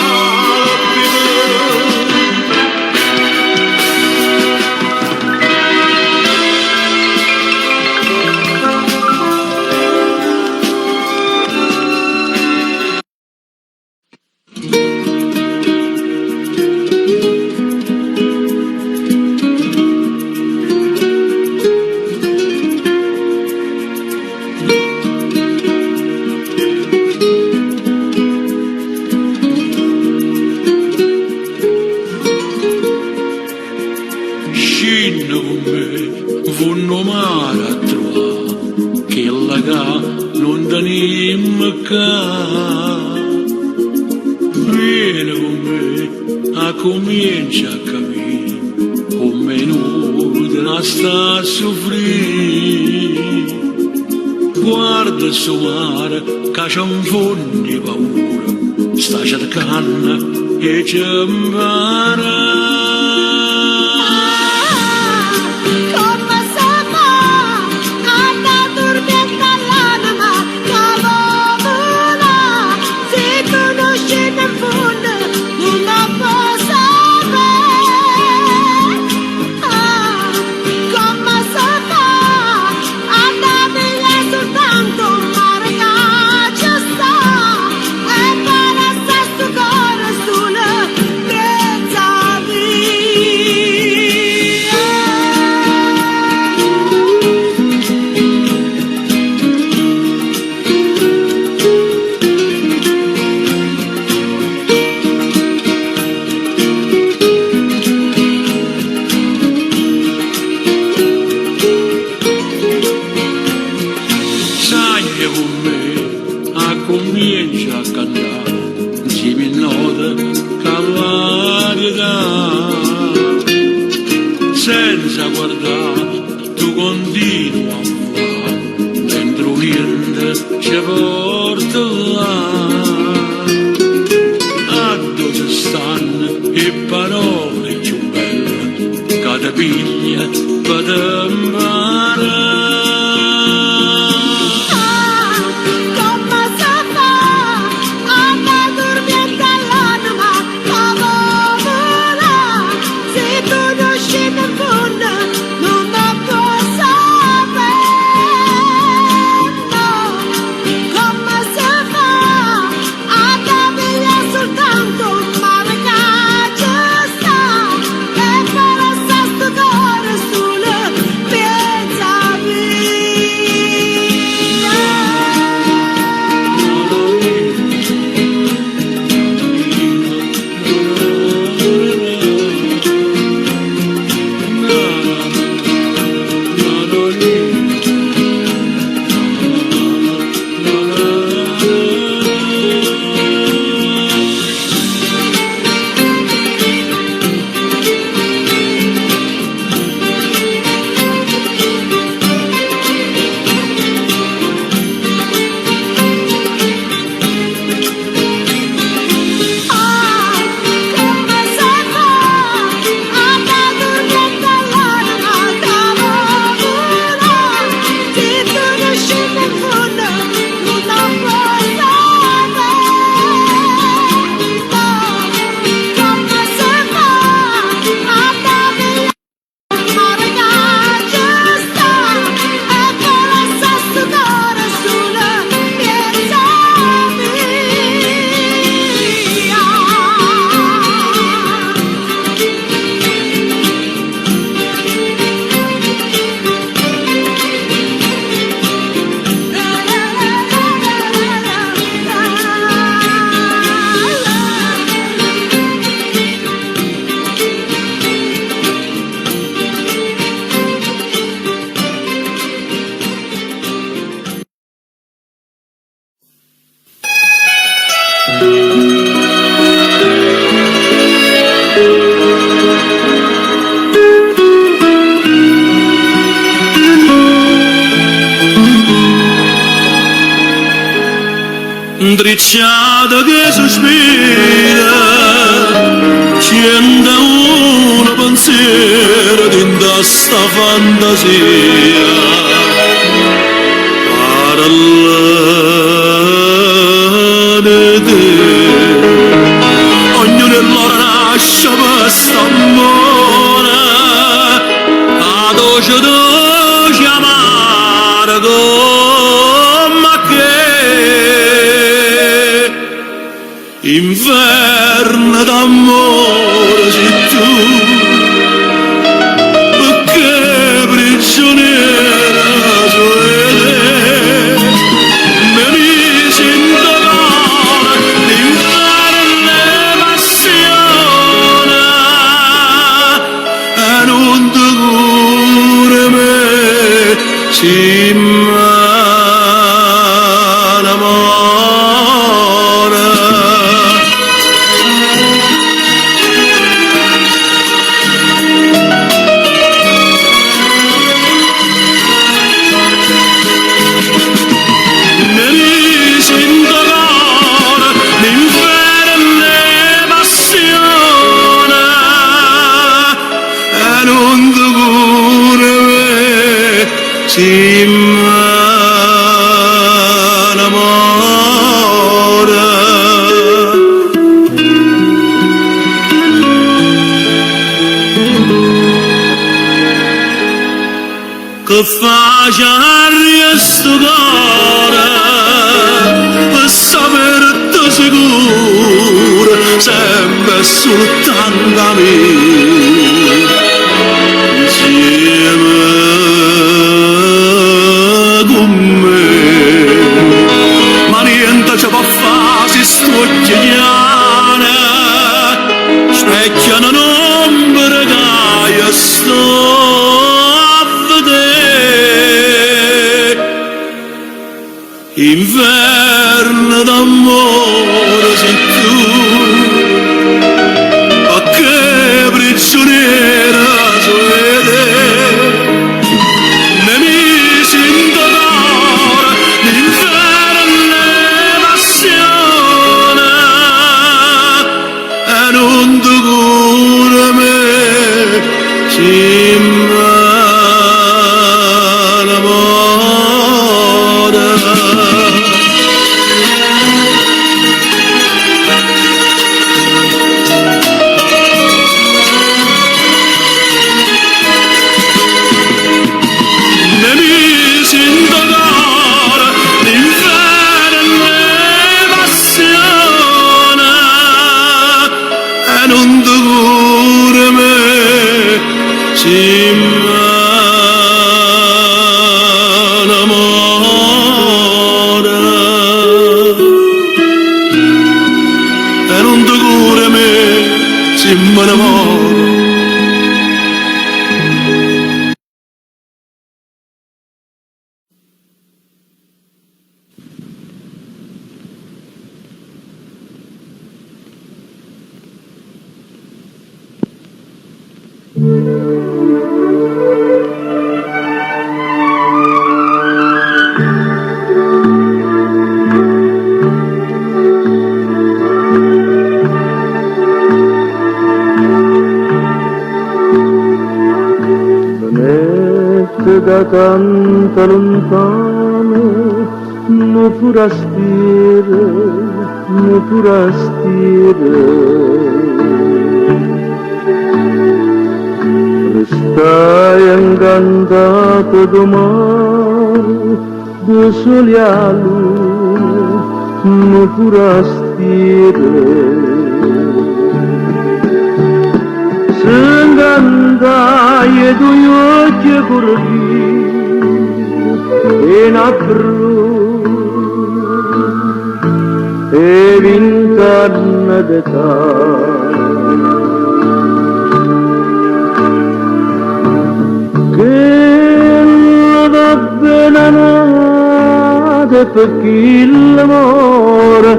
S1: Scinno con me, vanno male a trovare, che la ca non tenim ca. Vieni con me, a comincia a capire, come nuda non sta a soffrire. Guarda sto mare, che c'è un fondo di paura, sta cercando e ci impara. Comincia a cantare insieme a note cavalietà, senza guardare tu continui a fare dentro niente ci porta là.
S4: e parole più belle che ti piglia per amare.
S3: Dricciata che sospira, scende un pensiero dentro sta fantasia. Parlare di te, ognuno è loro nasce per st'amore, a doce amare come che inverno d'amore sei tu, perché prigioniera sei te, mi misi in dolore, l'inverno e passione, e non ti cura me, si che faccia sto cuore per sapere sicuro sempre soltanto a me insieme con me, ma niente ci può fare se sto chiediane specchiano un'ombra che io sto inverno d'amore sei tu, perché prigioniera sei te, mi misi in dolore, l'inverno e passione, e non ti cura
S4: l'amore e non ti cura me se me ne muore.
S7: Da tanto lontano mi forastire restai incantato domani de solialo mi forastire s'ingandai e due occhi corvi in abbru e vincarne d'età che la benanate per chi l'amore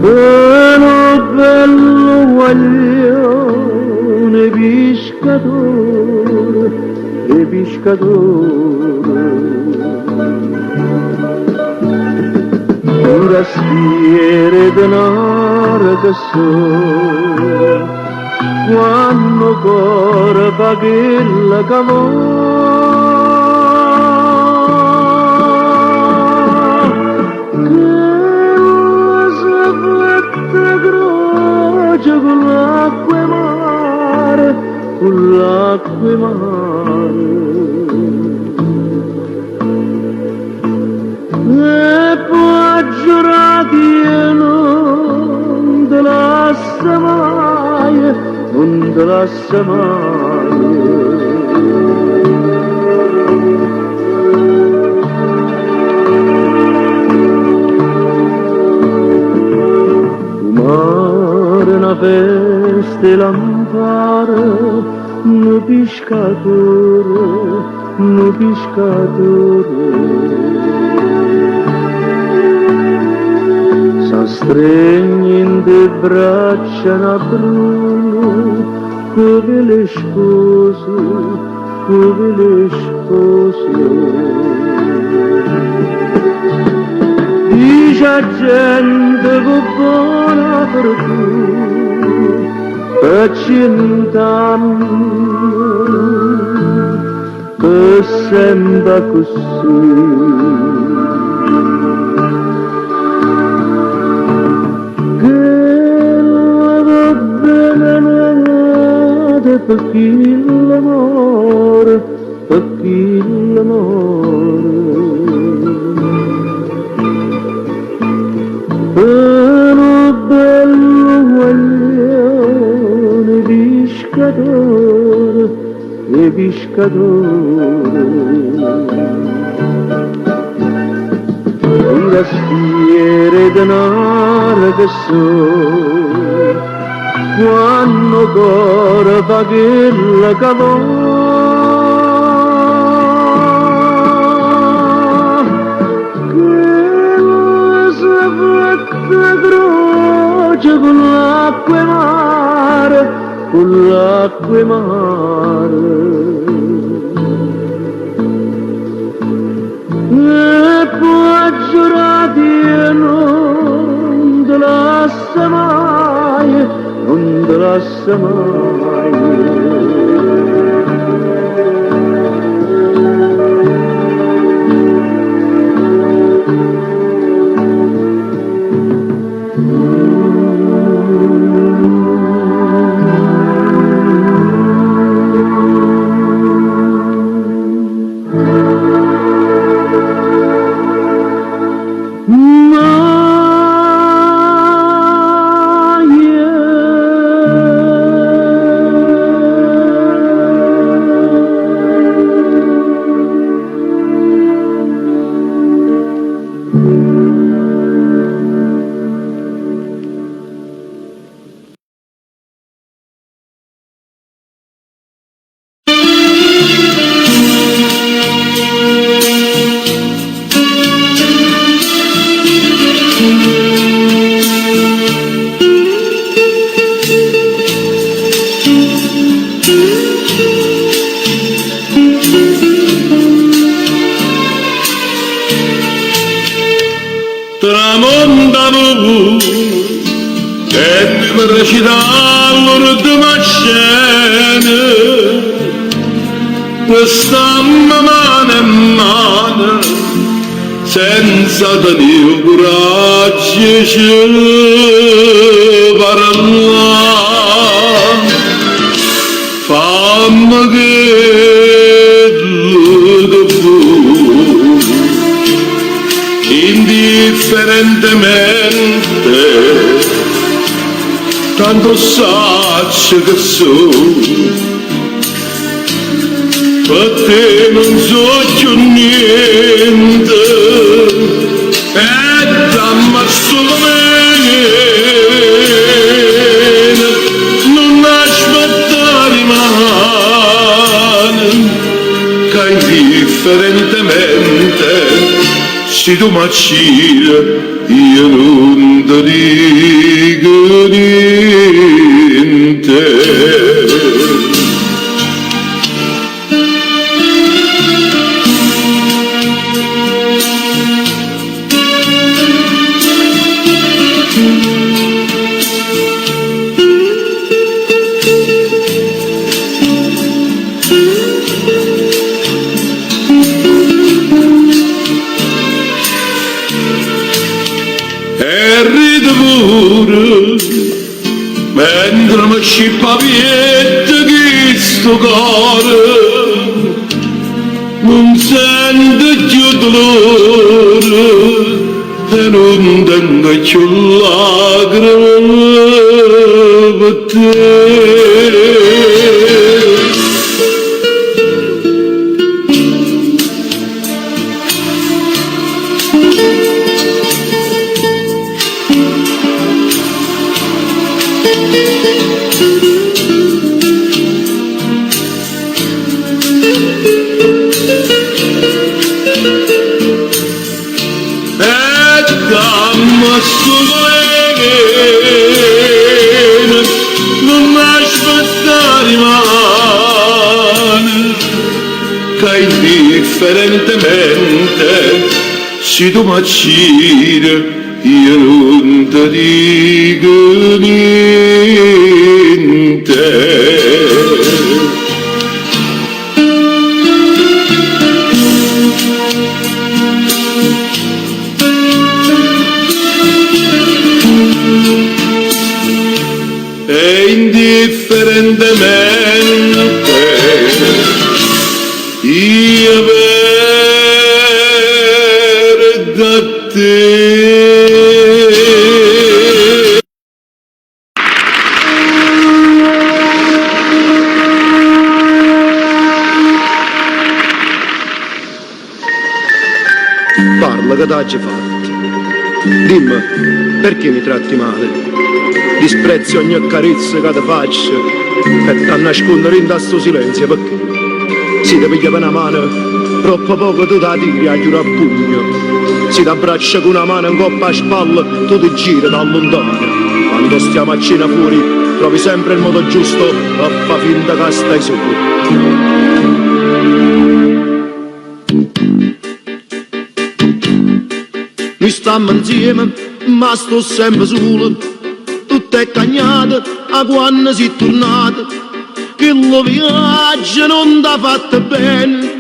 S7: Bello, bello guaglione pescatore un rastiere denaro che so quando cuore fa che la cavò con l'acqua e mare e poi giurati e non te lascia mai una festa e lampare, un pescatore, s'astregni in de braccia na bruno, come le spose, Dice gente che buona fortuna, per 100 anni, che sembra così. Che la benedetta per chi l'amore, Però bello guaglione pescatore un rastiere denaro che so quando cuore fa che la cavò croce con l'acqua e mare e poi giurati e non te lascia mai
S3: per recitare l'ultima scena, restammo mano in mano, senza tenere coraggio di parlare. Fammi che indifferentemente, tanto saccio che sono, per te non so più niente, e dammi solamente, non aspettare mai, che indifferentemente, se tu mi accidi, io non ti dico niente. Mentre mi scippa pietto che sto cuore non sento più dolore e non tengo più lacrime per te. Non aspettare mai, che indifferentemente, se tu mi accidi, io non ti dico niente. E indifferentemente io per da te.
S7: Parla che t'hai fatto. Dimmi, perché mi tratti male? Disprezzi ogni carezza che ti faccio e ti nascondere in questo silenzio perché si ti piglia per una mano troppo poco tu ti tiri a chiudere a pugno, si ti abbraccia con una mano in coppa a spalla tu ti giri da lontano, quando stiamo a cena fuori trovi sempre il modo giusto a fa finta che stai solo. Noi stiamo insieme ma sto sempre solo, tutte cagnate a quando si è tornata, che lo viaggio non t'ha fatto bene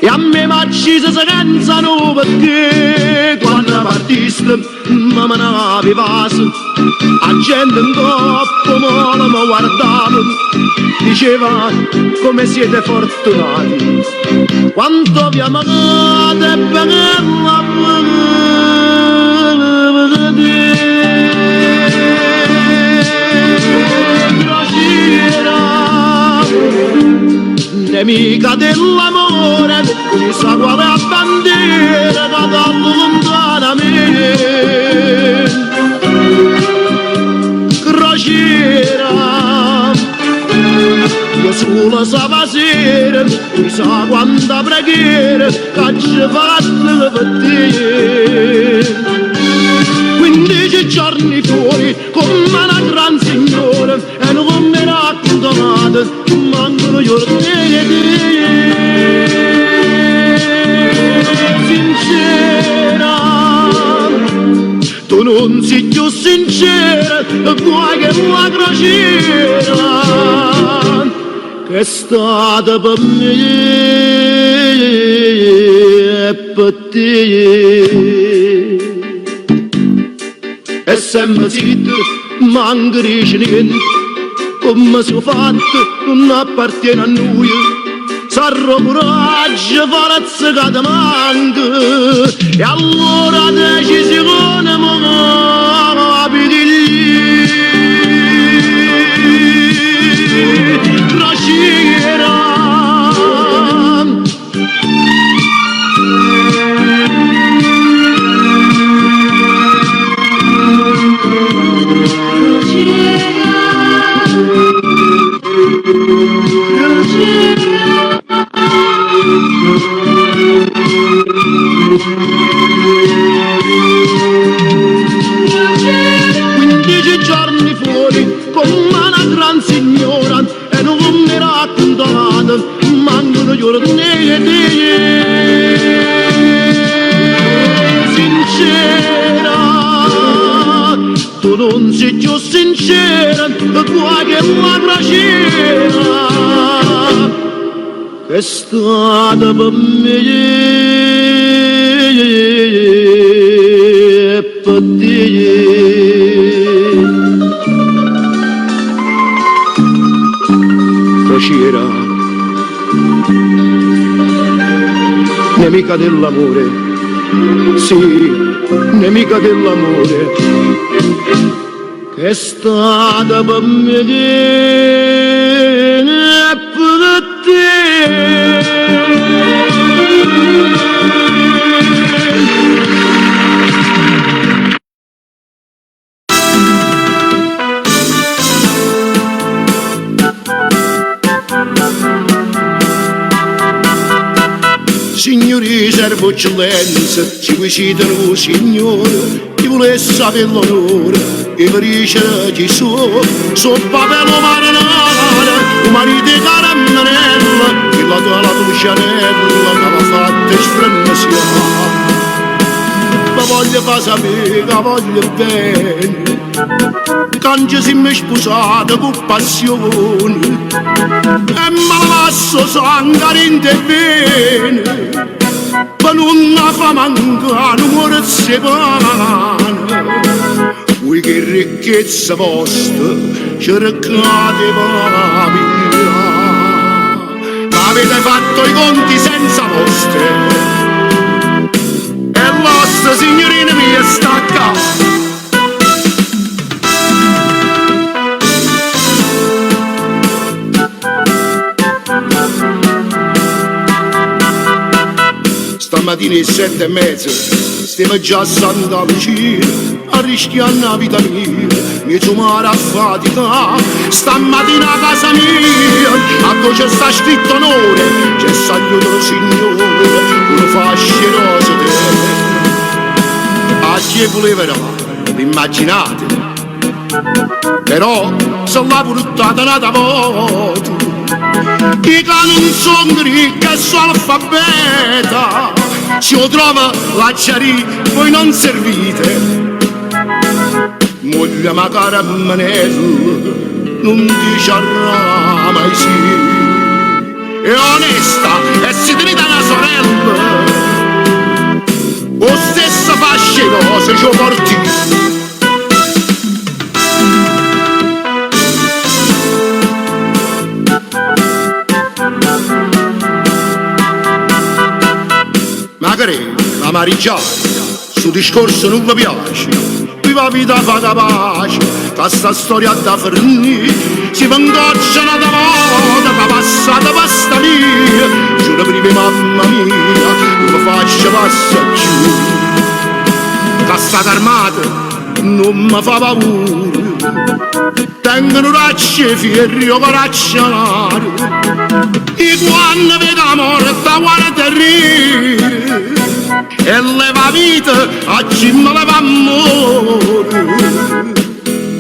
S7: e a me m'accisa se cansano perché quando partiste mi menavi vaso, la gente in coppa male mi guardava, diceva come siete fortunati, quanto vi amate e bella nemica dell'amore, chissà quale bandiera da dallo lontanamente. Crociera, io solo sapevo sera, chissà quanta preghiera che ci fatto per te. 15 giorni fuori come una gran signora e non mi raccontate, mancano giorni sincera, tu non sei più sincera qua che la crociera che è stata per me e per te. E sempre zitto, manca dice niente, come si è fatto non appartiene a noi. Sarò coraggio, forza che ti manca, e allora decisione mi capiti crociera. Giorni fuori con una gran signora e non mi raccontate mancano giorni e sincera tu non sei più sincera qua che la crociera che è stata per me e per te. Crociera, nemica dell'amore, sì, nemica dell'amore, che è stata per me e per te. Signori, servo eccellenza, ci visitano signore, chi vuole sapere l'onore, e per ci sono papello marinare, un marito di caramello, che la tua cianella, che va fatta stremessione. Ma voglio far sapere, che voglio bene, che si mi sposate con passione, e me la passo sangue in te bene, per non fa mancare un cuore sepano. Voi che ricchezza vostra cercate papilla, ma avete fatto i conti senza vostre, e vostra signorina mia stacca. Stamattina alle 7:30 stiamo già a Santa Lucia a rischiare la vita mia, mi sono a fatica. Stamattina a casa mia a dove c'è sta scritto onore, c'è saluto signore, uno fascinoso te. A chi voleva vi immaginate, però se l'ha buttata una volta, i cani non sono ricchi e sono alfabeta, si lo trova la ciarì, voi non servite. Moglie ma cara manello, non dice mai sì, è onesta e si trita una sorella, lo stesso fascinoso ci porti. Magari la mariggiata, su discorso non vi piace, viva vita fa capace, che sta storia da fornire, si fangocciano da moda, ma passata pasta mia, giuro prima mamma mia, non mi faccio passare più, che stata armata non mi fa paura, tengono racce fierri o coraccianari, e quando vedo la morte guarda rire, e leva vita a chi me leva amore.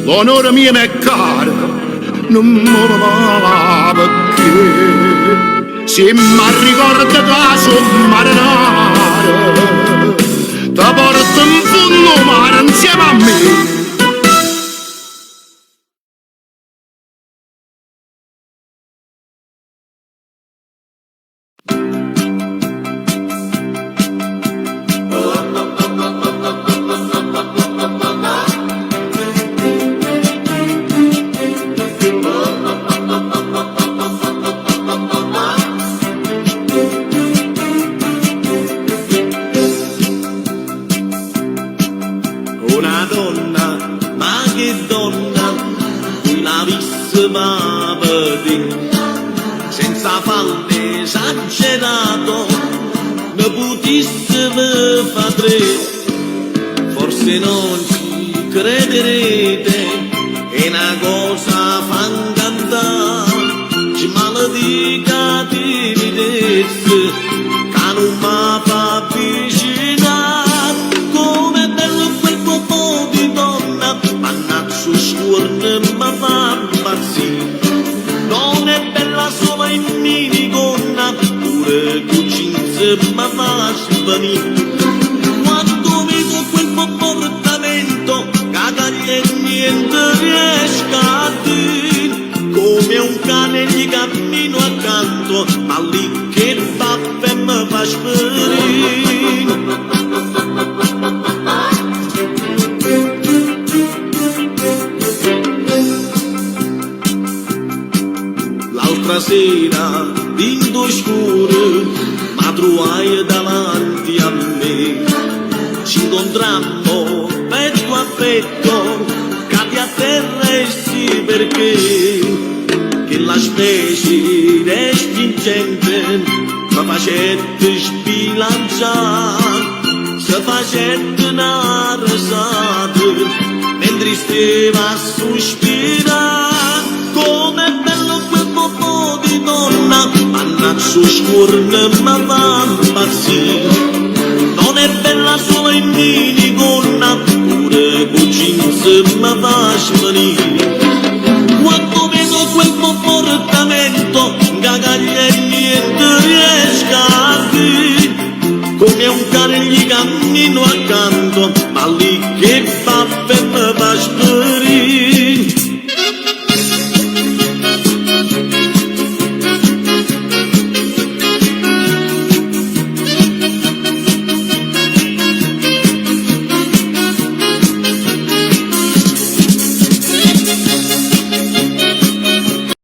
S7: L'onore mio è caro, non me va perché se mi ricorda caso marinare, ti porto in fondo mare insieme a me.
S5: va a vedere, senza falde esagerato, ne potesse fa tre, forse non ci crederete, è una cosa fangandà, ci maledica timidezza, che non mi fa avvicinare, come bello quel popò di donna, mannazzo scuorne mi fa impazzire, non è bella solo in minigonna, pure con jeans mi fa svanire, quando vedo quel comportamento, cagaglia e niente riesco a dire, come un cane gli cammino accanto, ma lì che baffe mi fa sperire. L'altra sera, vinto scuro, ma trovai davanti a me, ci incontrammo petto a petto, cadi a terra e sì perché, che la specie respingente mi facette sbilanciare, si facette una risata, mentre stava a sospirare, come bello quel popò di donna, mannazzo scuorne mi fa impazzire, non è bella solo in minigonna, pure con jeans mi fa svanire, quando vedo quel comportamento, cagaglia e niente riesco a dire, come un cane gli cammino accanto, ma lì che baffe mi fa sperire.